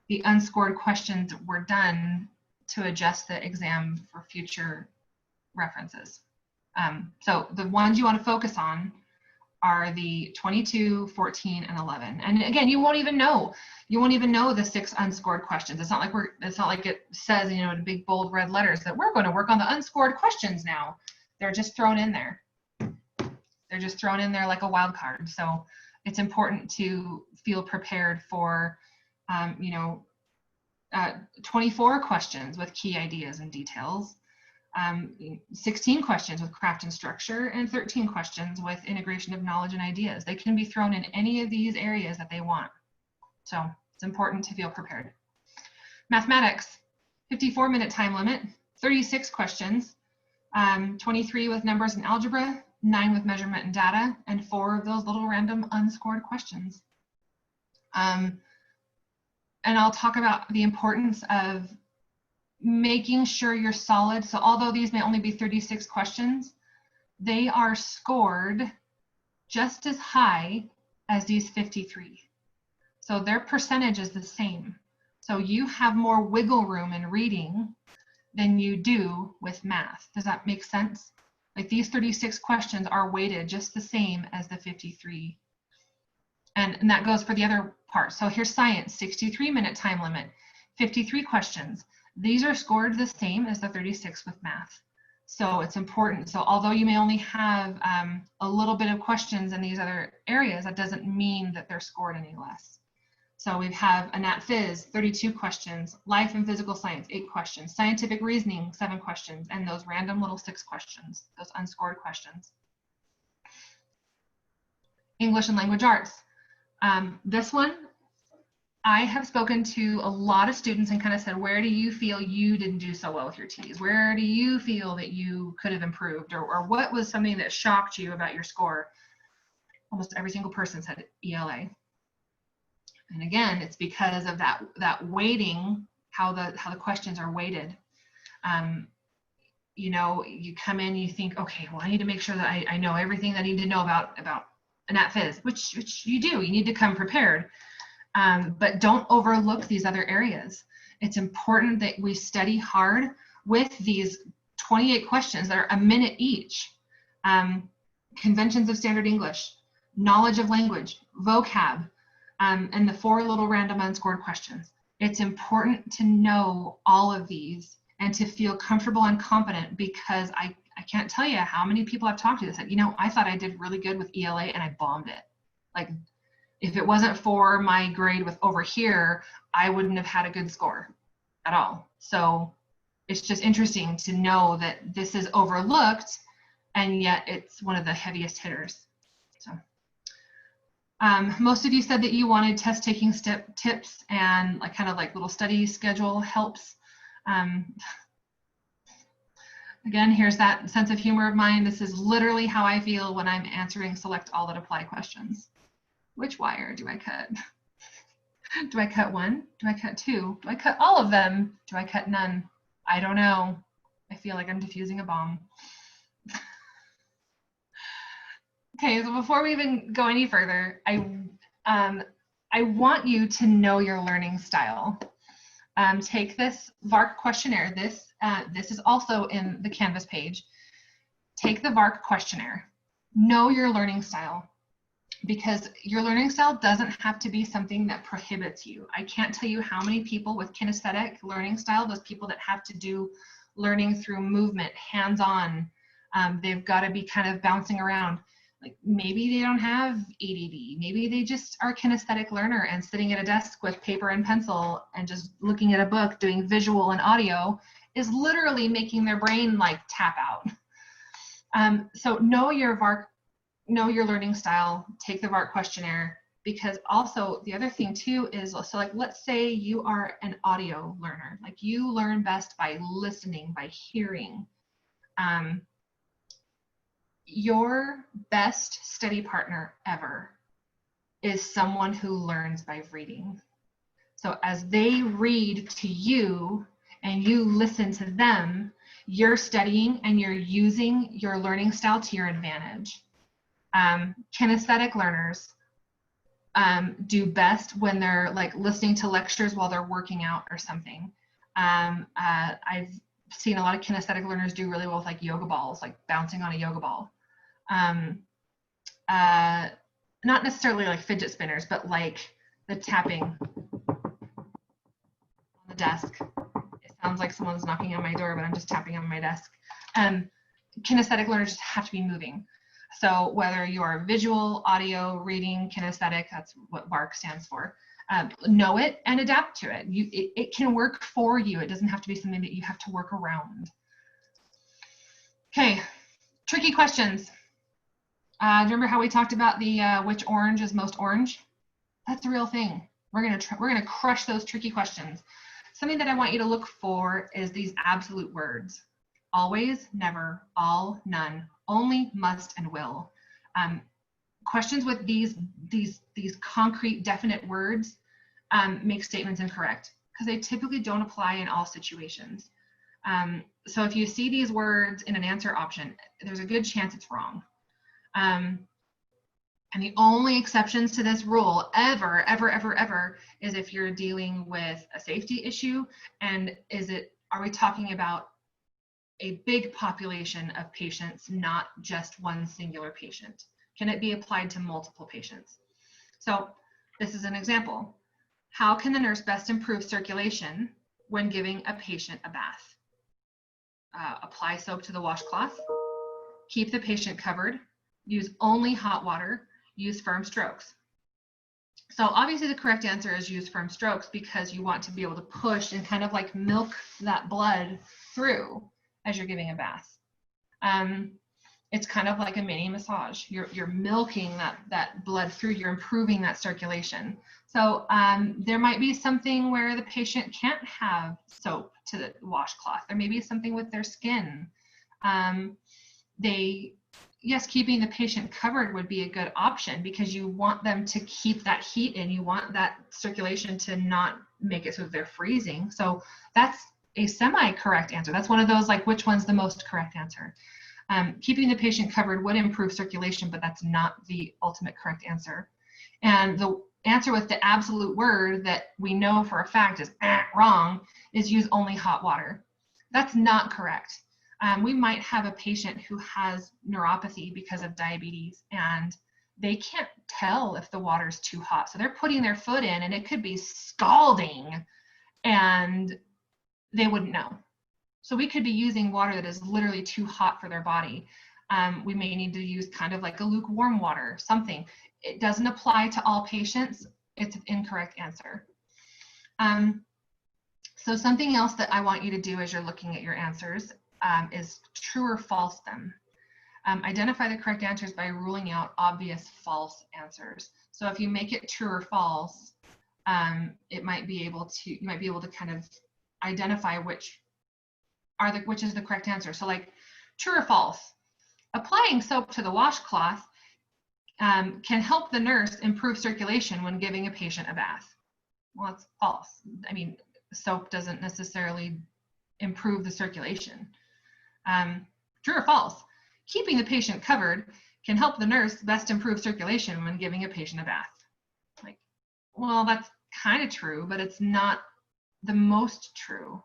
the unscored questions were done to adjust the exam for future references. So the ones you want to focus on are the 22, 14, and 11. And again, you won't even know the 6 unscored questions. It's not like it says, you know, in big bold red letters that we're going to work on the unscored questions now. They're just thrown in there. They're just thrown in there like a wild card. So it's important to feel prepared for, you know, 24 questions with key ideas and details, 16 questions with craft and structure, and 13 questions with integration of knowledge and ideas. They can be thrown in any of these areas that they want. So it's important to feel prepared. Mathematics, 54-minute time limit, 36 questions, 23 with numbers and algebra, 9 with measurement and data, and 4 of those little random unscored questions. And I'll talk about the importance of making sure you're solid. So although these may only be 36 questions, they are scored just as high as these 53. So their percentage is the same. So you have more wiggle room in reading than you do with math. Does that make sense? Like these 36 questions are weighted just the same as the 53. And that goes for the other part. So here's science, 63-minute time limit, 53 questions. These are scored the same as the 36 with math. So it's important. So although you may only have a little bit of questions in these other areas, that doesn't mean that they're scored any less. So we have a Nat Phys, 32 questions, life and physical science, 8 questions, scientific reasoning, 7 questions, and those random little 6 questions, those unscored questions. English and language arts. This one, I have spoken to a lot of students and kind of said, where do you feel you didn't do so well with your TEAS? Where do you feel that you could have improved? Or what was something that shocked you about your score? Almost every single person said ELA. And again, it's because of that weighting, how the questions are weighted. You know, you come in, you think, okay, well, I need to make sure that I know everything that I need to know about a Nat Phys, which you do. You need to come prepared. But don't overlook these other areas. It's important that we study hard with these 28 questions that are a minute each. Conventions of standard English, knowledge of language, vocab, and the 4 little random unscored questions. It's important to know all of these and to feel comfortable and competent, because I can't tell you how many people I've talked to that said, you know, I thought I did really good with ELA and I bombed it. Like, if it wasn't for my grade with over here, I wouldn't have had a good score at all. So it's just interesting to know that this is overlooked, and yet it's one of the heaviest hitters. So most of you said that you wanted test taking tips and like kind of like little study schedule helps. Again, here's that sense of humor of mine. This is literally how I feel when I'm answering select all that apply questions. Which wire do I cut? Do I cut 1? Do I cut 2? Do I cut all of them? Do I cut none? I don't know. I feel like I'm diffusing a bomb. Okay, so before we even go any further, I want you to know your learning style. Take this VARC questionnaire. This is also in the Canvas page. Take the VARC questionnaire. Know your learning style, because your learning style doesn't have to be something that prohibits you. I can't tell you how many people with kinesthetic learning style, those people that have to do learning through movement, hands-on, they've got to be kind of bouncing around. Like maybe they don't have ADD, maybe they just are a kinesthetic learner, and sitting at a desk with paper and pencil and just looking at a book, doing visual and audio is literally making their brain like tap out. So know your VARC, know your learning style, take the VARC questionnaire, because also the other thing too is, so like let's say you are an audio learner, like you learn best by listening, by hearing. Your best study partner ever is someone who learns by reading. So as they read to you and you listen to them, you're studying and you're using your learning style to your advantage. Kinesthetic learners do best when they're like listening to lectures while they're working out or something. I've seen a lot of kinesthetic learners do really well with like yoga balls, like bouncing on a yoga ball. Not necessarily like fidget spinners, but like the tapping on the desk. It sounds like someone's knocking on my door, but I'm just tapping on my desk. Kinesthetic learners just have to be moving. So whether you are visual, audio, reading, kinesthetic, that's what VARC stands for. Know it and adapt to it. It can work for you. It doesn't have to be something that you have to work around. Okay, tricky questions. Remember how we talked about the which orange is most orange? That's a real thing. We're gonna crush those tricky questions. Something that I want you to look for is these absolute words: always, never, all, none, only, must, and will. Questions with these concrete, definite words make statements incorrect because they typically don't apply in all situations. So if you see these words in an answer option, there's a good chance it's wrong. And the only exceptions to this rule ever is if you're dealing with a safety issue, and are we talking about a big population of patients, not just one singular patient? Can it be applied to multiple patients? So this is an example. How can the nurse best improve circulation when giving a patient a bath? Apply soap to the washcloth, keep the patient covered, use only hot water, use firm strokes. So obviously the correct answer is use firm strokes because you want to be able to push and kind of like milk that blood through as you're giving a bath. It's kind of like a mini massage. You're milking that blood through, you're improving that circulation. So there might be something where the patient can't have soap to the washcloth. There may be something with their skin. Yes, keeping the patient covered would be a good option because you want them to keep that heat in. You want that circulation to not make it so they're freezing. So that's a semi-correct answer. That's one of those like, which one's the most correct answer? Keeping the patient covered would improve circulation, but that's not the ultimate correct answer. And the answer with the absolute word that we know for a fact is wrong is use only hot water. That's not correct. We might have a patient who has neuropathy because of diabetes, and they can't tell if the water's too hot. So they're putting their foot in and it could be scalding and they wouldn't know. So we could be using water that is literally too hot for their body. We may need to use kind of like a lukewarm water, something. It doesn't apply to all patients. It's an incorrect answer. So something else that I want you to do as you're looking at your answers is true or false them. Identify the correct answers by ruling out obvious false answers. So if you make it true or false, you might be able to kind of identify which is the correct answer. So like true or false, applying soap to the washcloth can help the nurse improve circulation when giving a patient a bath. Well, it's false. I mean, soap doesn't necessarily improve the circulation. True or false, keeping the patient covered can help the nurse best improve circulation when giving a patient a bath. Like, well, that's kind of true, but it's not the most true.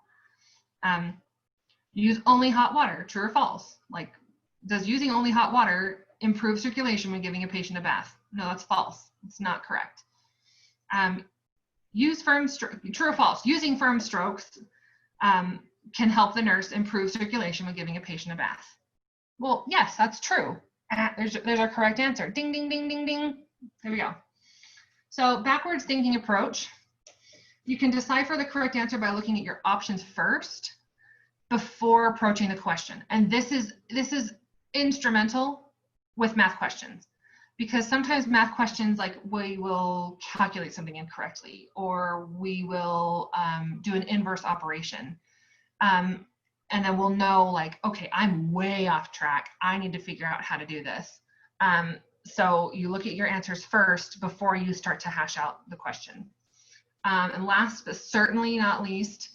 Use only hot water, true or false? Like, does using only hot water improve circulation when giving a patient a bath? No, that's false. It's not correct. True or false? Using firm strokes can help the nurse improve circulation when giving a patient a bath. Well, yes, that's true. There's our correct answer. Ding, ding, ding, ding, ding. There we go. So backwards thinking approach. You can decipher the correct answer by looking at your options first before approaching the question. And this is instrumental with math questions, because sometimes math questions, like we will calculate something incorrectly, or we will do an inverse operation. And then we'll know like, okay, I'm way off track. I need to figure out how to do this. So you look at your answers first before you start to hash out the question. And last but certainly not least,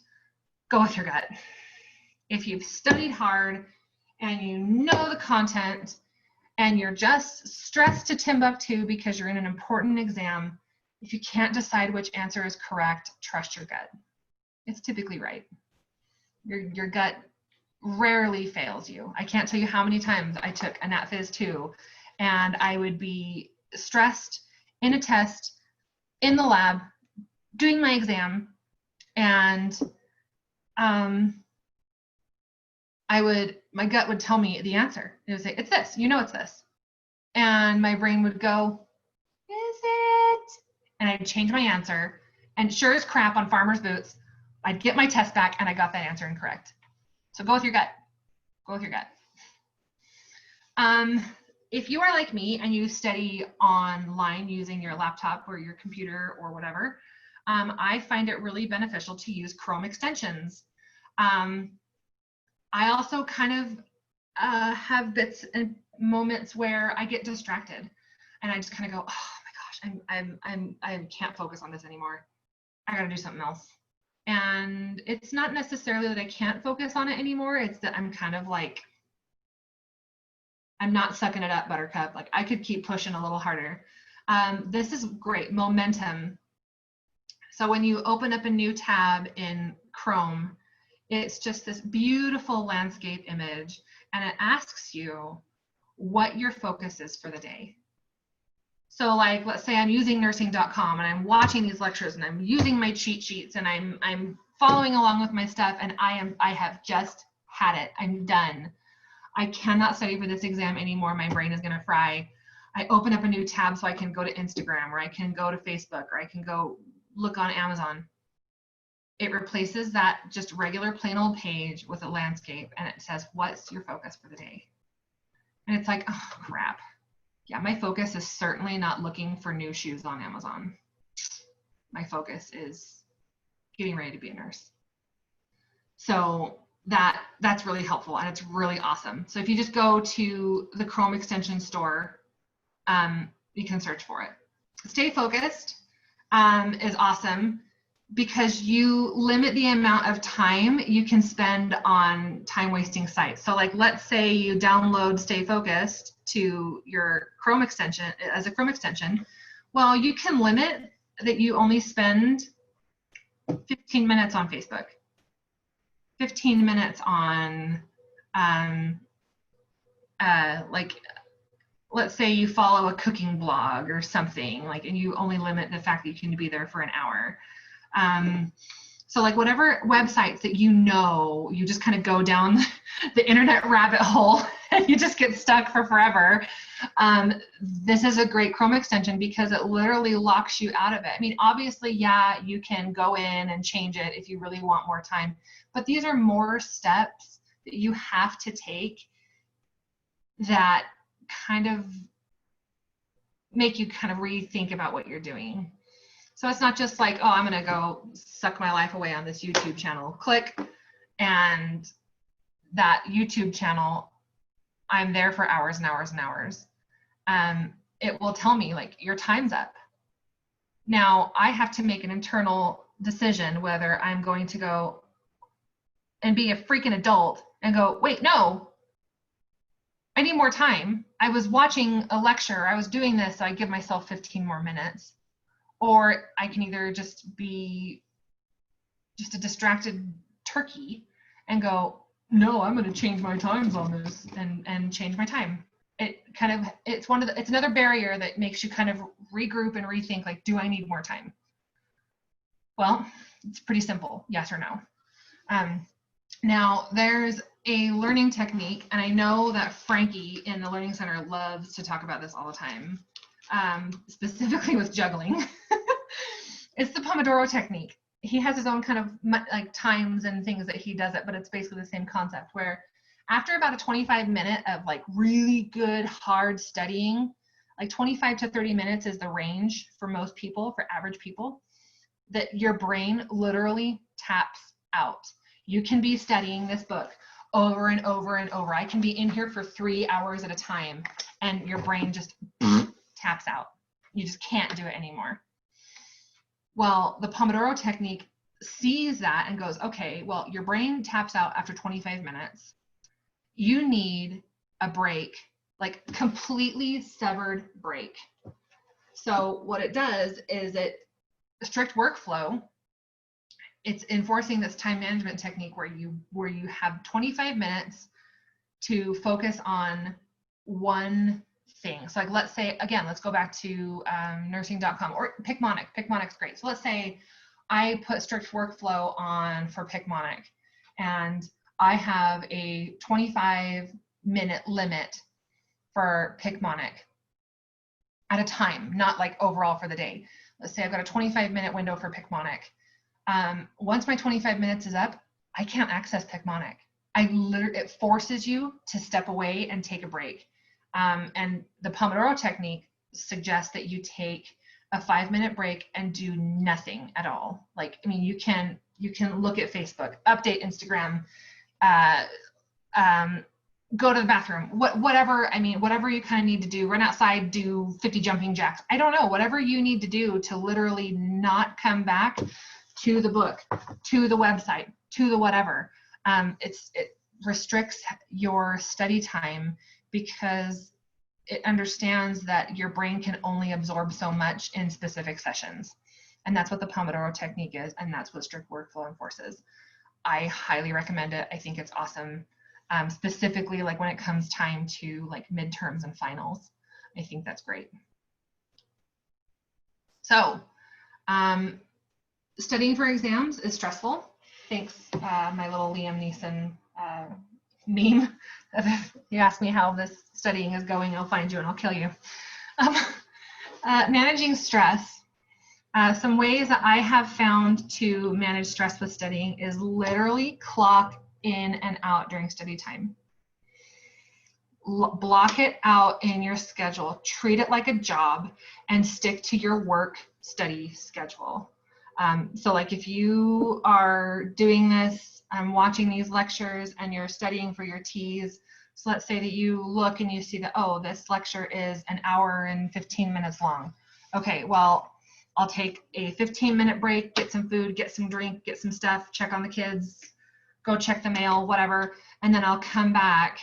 go with your gut. If you've studied hard and you know the content and you're just stressed to Timbuktu because you're in an important exam, if you can't decide which answer is correct, trust your gut. It's typically right. Your gut rarely fails you. I can't tell you how many times I took a Nat Phys 2 and I would be stressed in a test, in the lab, doing my exam, and my gut would tell me the answer. It would say, it's this, you know it's this. And my brain would go, is it? and I'd change my answer, and sure as crap on farmer's boots, I'd get my test back and I got that answer incorrect. So go with your gut. Go with your gut. If you are like me and you study online using your laptop or your computer or whatever, I find it really beneficial to use Chrome extensions. I also kind of have bits and moments where I get distracted and I just kind of go, oh my gosh, I can't focus on this anymore. I gotta do something else. And it's not necessarily that I can't focus on it anymore. It's that I'm kind of like, I'm not sucking it up, buttercup. Like I could keep pushing a little harder. This is great, momentum. So when you open up a new tab in Chrome, it's just this beautiful landscape image, and it asks you what your focus is for the day. So like, let's say I'm using nursing.com and I'm watching these lectures and I'm using my cheat sheets and I'm following along with my stuff, and I have just had it. I'm done. I cannot study for this exam anymore. My brain is going to fry. I open up a new tab so I can go to Instagram, or I can go to Facebook, or I can go look on Amazon. It replaces that just regular plain old page with a landscape, and it says, what's your focus for the day? And it's like, oh, crap. Yeah, my focus is certainly not looking for new shoes on Amazon. My focus is getting ready to be a nurse. So that's really helpful, and it's really awesome. So if you just go to the Chrome extension store, you can search for it. Stay focused is awesome because you limit the amount of time you can spend on time-wasting sites. So like, let's say you download Stay Focused to your Chrome extension as a Chrome extension. Well, you can limit that you only spend 15 minutes on Facebook, 15 minutes on, like, let's say you follow a cooking blog or something, like, and you only limit the fact that you can be there for an hour. So like whatever websites that you know, you just kind of go down the internet rabbit hole and you just get stuck for forever. This is a great Chrome extension because it literally locks you out of it. I mean, obviously, yeah, you can go in and change it if you really want more time, but these are more steps that you have to take that kind of make you kind of rethink about what you're doing. So it's not just like, oh, I'm going to go suck my life away on this YouTube channel. Click, and that YouTube channel, I'm there for hours and hours and hours. It will tell me, like, your time's up. Now, I have to make an internal decision whether I'm going to go and be a freaking adult and go, wait, no, I need more time. I was watching a lecture. I was doing this, so I give myself 15 more minutes. Or I can either just be just a distracted turkey and go, no, I'm going to change my times on this and change my time. It kind of, it's another barrier that makes you kind of regroup and rethink, like, do I need more time? Well, it's pretty simple, yes or no. Now there's a learning technique, and I know that Frankie in the Learning Center loves to talk about this all the time, specifically with juggling. It's the Pomodoro technique. He has his own kind of like times and things that he does it, but it's basically the same concept, where after about a 25-minute of like really good hard studying, like 25 to 30 minutes is the range for most people, for average people, that your brain literally taps out. You can be studying this book over and over and over. I can be in here for 3 hours at a time, and your brain just taps out. You just can't do it anymore. Well, the Pomodoro technique sees that and goes, okay, well, your brain taps out after 25 minutes. You need a break, like completely severed break. So what it does is strict workflow, it's enforcing this time management technique where you have 25 minutes to focus on one thing. So like, let's say, again, let's go back to nursing.com or Picmonic. Picmonic's great. So let's say I put strict workflow on for Picmonic, and I have a 25-minute limit for Picmonic at a time, not like overall for the day. let's say I've got a 25-minute window for Picmonic. Once my 25 minutes is up, I can't access Picmonic. It forces you to step away and take a break. And the Pomodoro technique suggests that you take a 5-minute break and do nothing at all. Like, I mean, you can look at Facebook, update Instagram, go to the bathroom, whatever you kind of need to do, run outside, do 50 jumping jacks. I don't know, whatever you need to do to literally not come back to the book, to the website, to the whatever. It restricts your study time because it understands that your brain can only absorb so much in specific sessions. And that's what the Pomodoro technique is, and that's what strict workflow enforces. I highly recommend it. I think it's awesome. Specifically, like when it comes time to like midterms and finals, I think that's great. So, studying for exams is stressful. Thanks, my little Liam Neeson meme. If you ask me how this studying is going, I'll find you and I'll kill you. Managing stress. Some ways that I have found to manage stress with studying is literally clock in and out during study time. Block it out in your schedule, treat it like a job, and stick to your work study schedule. So like if you are doing this, watching these lectures and you're studying for your TEAS, so let's say that you look and you see that, oh, this lecture is an hour and 15 minutes long. Okay, well, I'll take a 15-minute break, get some food, get some drink, get some stuff, check on the kids, go check the mail, whatever, and then I'll come back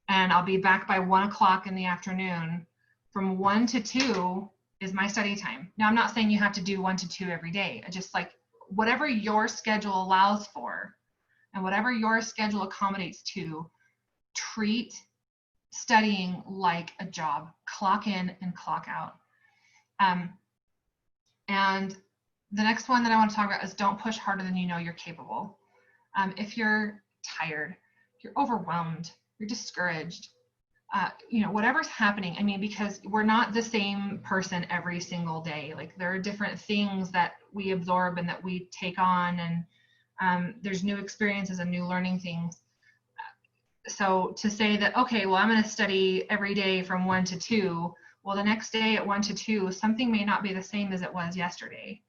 and I'll be back by 1 o'clock in the afternoon. From 1 to 2 is my study time. Now, I'm not saying you have to do 1 to 2 every day. I just like whatever your schedule allows for and whatever your schedule accommodates to, treat studying like a job. Clock in and clock out. And the next one that I want to talk about is don't push harder than you know you're capable. If you're tired, you're overwhelmed, you're discouraged, whatever's happening, I mean, because we're not the same person every single day. Like there are different things that we absorb and that we take on, and there's new experiences and new learning things. So to say that, okay, well, I'm going to study every day from 1 to 2, well, the next day at 1 to 2, something may not be the same as it was yesterday.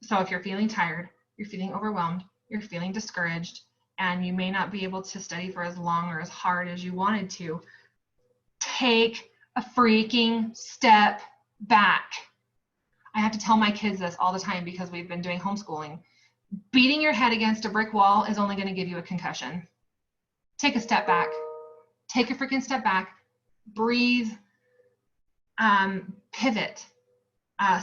So if you're feeling tired, you're feeling overwhelmed, you're feeling discouraged, and you may not be able to study for as long or as hard as you wanted to, take a freaking step back. I have to tell my kids this all the time because we've been doing homeschooling. Beating your head against a brick wall is only going to give you a concussion. Take a step back. Take a freaking step back. Breathe. Pivot.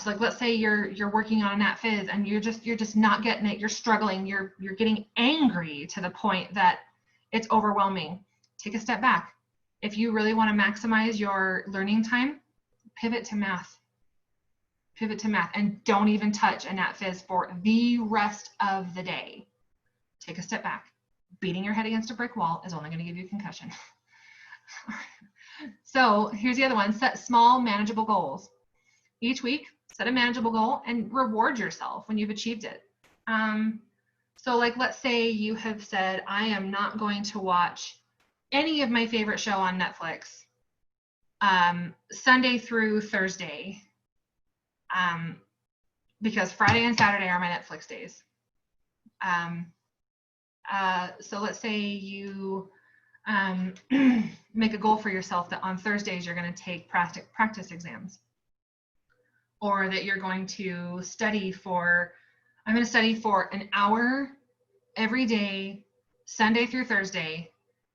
So like, let's say you're working on a nat phys and you're just not getting it. You're struggling. You're getting angry to the point that it's overwhelming. Take a step back. If you really want to maximize your learning time, pivot to math. Pivot to math, and don't even touch a nat phys for the rest of the day. Take a step back. Beating your head against a brick wall is only going to give you a concussion. So here's the other one. Set small, manageable goals. Each week, set a manageable goal and reward yourself when you've achieved it. So like, let's say you have said, I am not going to watch any of my favorite show on Netflix Sunday through Thursday, because Friday and Saturday are my Netflix days. So let's say you make a goal for yourself that on Thursdays you're going to take practice exams, or that you're going to study for, I'm going to study for an hour every day, Sunday through Thursday,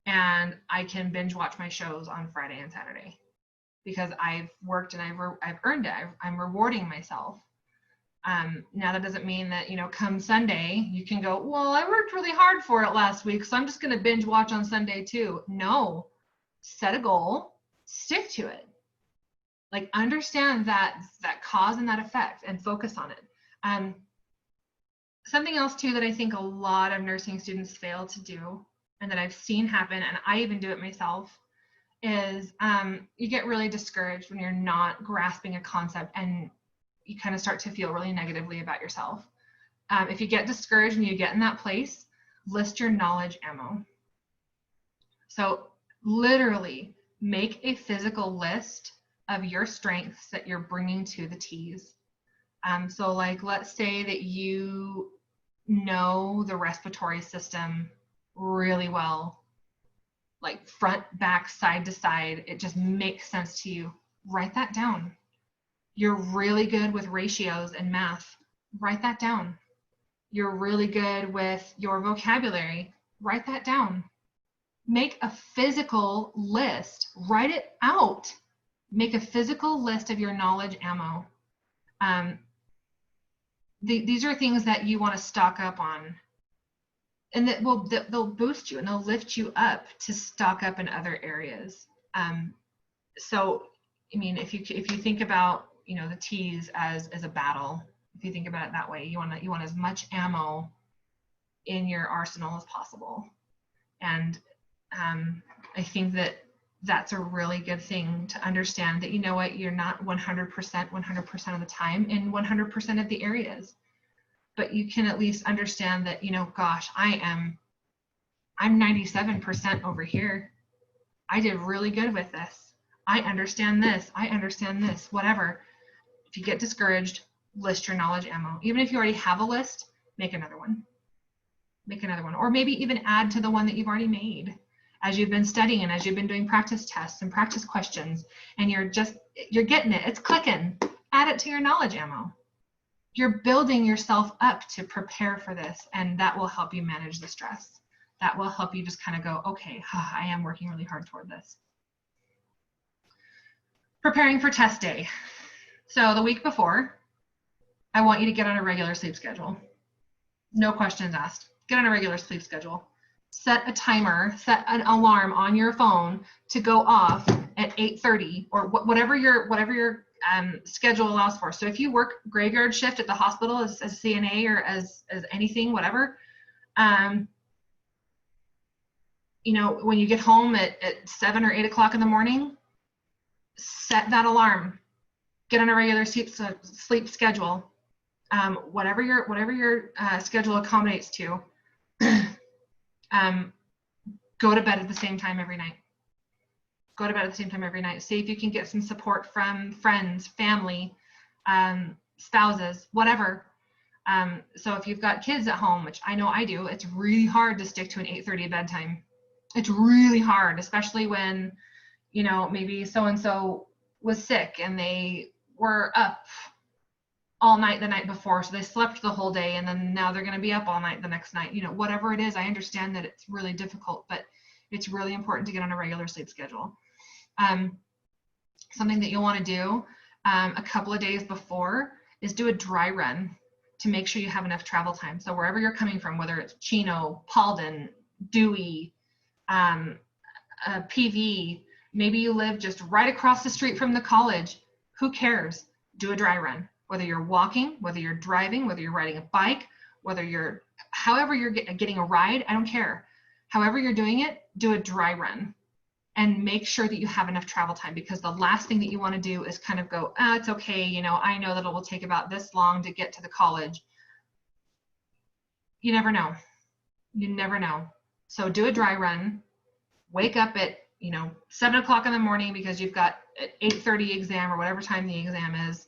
and I can binge watch my shows on Friday and Saturday because I've worked and I've earned it. I'm rewarding myself. Now that doesn't mean that, come Sunday, you can go, well, I worked really hard for it last week, so I'm just going to binge watch on Sunday too. No, set a goal, stick to it. Like, understand that cause and that effect and focus on it. Something else too that I think a lot of nursing students fail to do, and that I've seen happen, and I even do it myself, is you get really discouraged when you're not grasping a concept and you kind of start to feel really negatively about yourself. If you get discouraged and you get in that place, list your knowledge ammo. So literally make a physical list of your strengths that you're bringing to the TEAS. So like, let's say that you know the respiratory system really well, like front, back, side to side, it just makes sense to you. Write that down. You're really good with ratios and math. Write that down. You're really good with your vocabulary. Write that down. Make a physical list. Write it out. Make a physical list of your knowledge ammo. These are things that you want to stock up on, and they'll boost you and they'll lift you up to stock up in other areas. So, I mean, if you think about, you know, the TEAS as a battle, if you think about it that way, you want as much ammo in your arsenal as possible. And I think that that's a really good thing to understand, that, you know what, you're not 100% of the time in 100% of the areas, but you can at least understand that, you know, gosh, I'm 97% over here. I did really good with this. I understand this, whatever. If you get discouraged, list your knowledge ammo. Even if you already have a list, make another one. Or maybe even add to the one that you've already made. As you've been studying and as you've been doing practice tests and practice questions, and you're getting it, it's clicking, add it to your knowledge ammo. You're building yourself up to prepare for this, and that will help you manage the stress. That will help you just kind of go, okay, I am working really hard toward this. Preparing for test day. So the week before, I want you to get on a regular sleep schedule. No questions asked. Get on a regular sleep schedule. Set a timer, set an alarm on your phone to go off at 8:30 or whatever your schedule allows for. So if you work graveyard shift at the hospital as a CNA or as anything, whatever, you know, when you get home at 7 or 8 o'clock in the morning, set that alarm. Get on a regular sleep schedule. Whatever your schedule accommodates to. Go to bed at the same time every night. See if you can get some support from friends, family, spouses, whatever. So if you've got kids at home, which I know I do, it's really hard to stick to an 8:30 bedtime. It's really hard, especially when, you know, maybe so-and-so was sick and they were up all night the night before, so they slept the whole day, and then now they're going to be up all night the next night. You know, whatever it is, I understand that it's really difficult, but it's really important to get on a regular sleep schedule. Something that you'll want to do a couple of days before is do a dry run to make sure you have enough travel time. So wherever you're coming from, whether it's Chino, Paulden, Dewey, PV, maybe you live just right across the street from the college, who cares? Do a dry run. Whether you're walking, whether you're driving, whether you're riding a bike, however you're getting a ride, I don't care. However you're doing it, do a dry run and make sure that you have enough travel time, because the last thing that you want to do is kind of go, it's okay, you know, I know that it will take about this long to get to the college. You never know. So do a dry run, wake up at, you know, 7 o'clock in the morning because you've got an 8:30 exam or whatever time the exam is.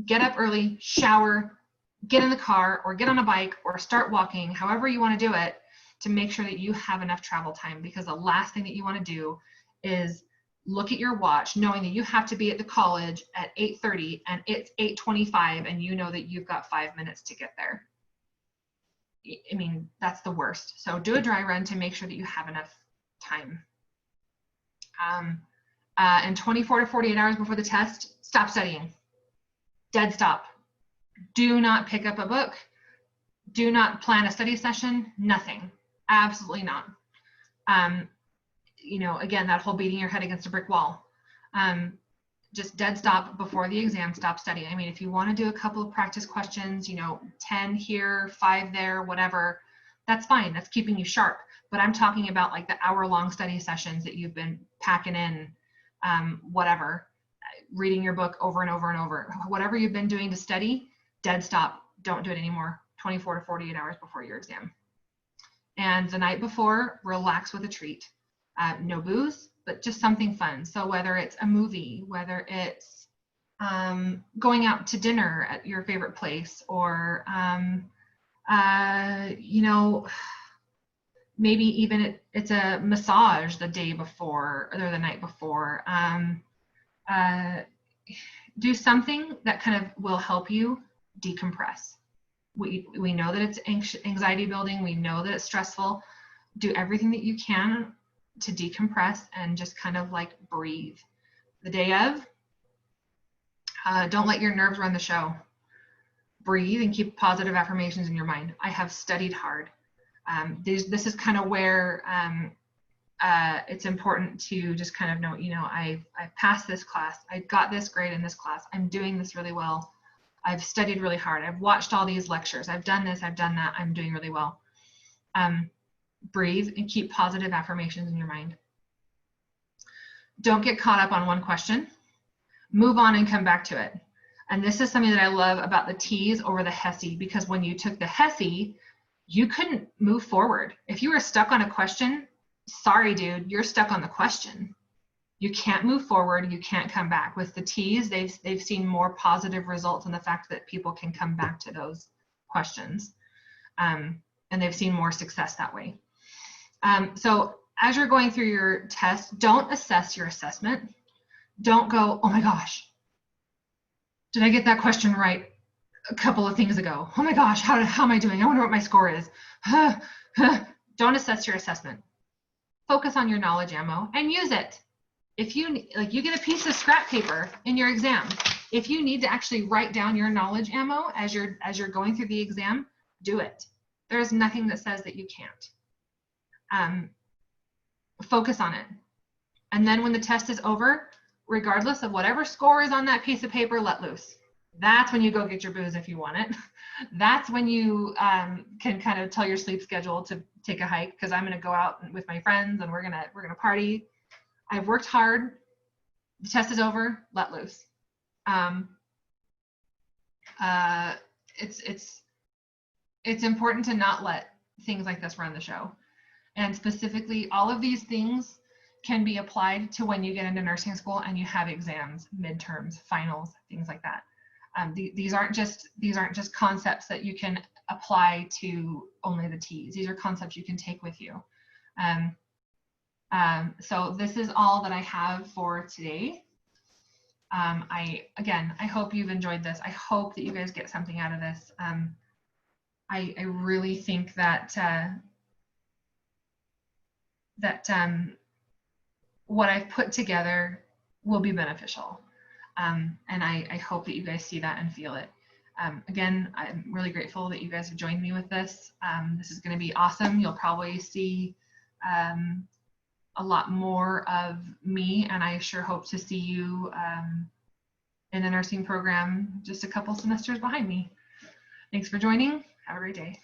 Get up early, shower, get in the car or get on a bike or start walking, however you want to do it, to make sure that you have enough travel time, because the last thing that you want to do is look at your watch knowing that you have to be at the college at 8:30 and it's 8:25 and you know that you've got 5 minutes to get there. I mean, that's the worst. So do a dry run to make sure that you have enough time. And 24 to 48 hours before the test, stop studying. Dead stop. Do not pick up a book. Do not plan a study session. Nothing. Absolutely not. You know, again, that whole beating your head against a brick wall. Just dead stop before the exam. Stop studying. I mean, if you want to do a couple of practice questions, you know, 10 here, 5 there, whatever, That's fine. That's keeping you sharp. But I'm talking about like the hour-long study sessions that you've been packing in, whatever, reading your book over and over and over. Whatever you've been doing to study, dead stop. Don't do it anymore. 24 to 48 hours before your exam. And the night before, relax with a treat. No booze, but just something fun. So whether it's a movie, whether it's going out to dinner at your favorite place, or you know, maybe even it's a massage the day before or the night before. Do something that kind of will help you decompress. We know that it's anxiety building. We know that it's stressful. Do everything that you can to decompress and just kind of like breathe. The day of, don't let your nerves run the show. Breathe and keep positive affirmations in your mind. I have studied hard. This is kind of where it's important to just kind of know, you know, I passed this class. I got this grade in this class. I'm doing this really well. I've studied really hard. I've watched all these lectures. I've done this, I've done that. I'm doing really well. Breathe and keep positive affirmations in your mind. Don't get caught up on one question. Move on and come back to it. And this is something that I love about the TEAS over the HESI, because when you took the HESI, you couldn't move forward. If you were stuck on a question, sorry, dude, you're stuck on the question. You can't move forward. You can't come back. With the TEAS, they've seen more positive results in the fact that people can come back to those questions. And they've seen more success that way. So as you're going through your test, don't assess your assessment. Don't go, oh my gosh, did I get that question right a couple of things ago? Oh my gosh, how am I doing? I wonder what my score is. Don't assess your assessment. Focus on your knowledge ammo and use it. If you get a piece of scrap paper in your exam, if you need to actually write down your knowledge ammo as you're going through the exam, do it. There's nothing that says that you can't. Focus on it. And then when the test is over, regardless of whatever score is on that piece of paper, let loose. That's when you go get your booze if you want it. That's when you can kind of tell your sleep schedule to take a hike, because I'm going to go out with my friends and we're gonna party. I've worked hard. The test is over. Let loose. It's important to not let things like this run the show. And specifically, all of these things can be applied to when you get into nursing school and you have exams, midterms, finals, things like that. These aren't just concepts that you can apply to only the TEAS. These are concepts you can take with you. So this is all that I have for today. I hope you've enjoyed this. I hope that you guys get something out of this. I really think that what I've put together will be beneficial. And I hope that you guys see that and feel it. Again, I'm really grateful that you guys have joined me with this. This is going to be awesome. You'll probably see a lot more of me, and I sure hope to see you in the nursing program just a couple semesters behind me. Thanks for joining. Have a great day.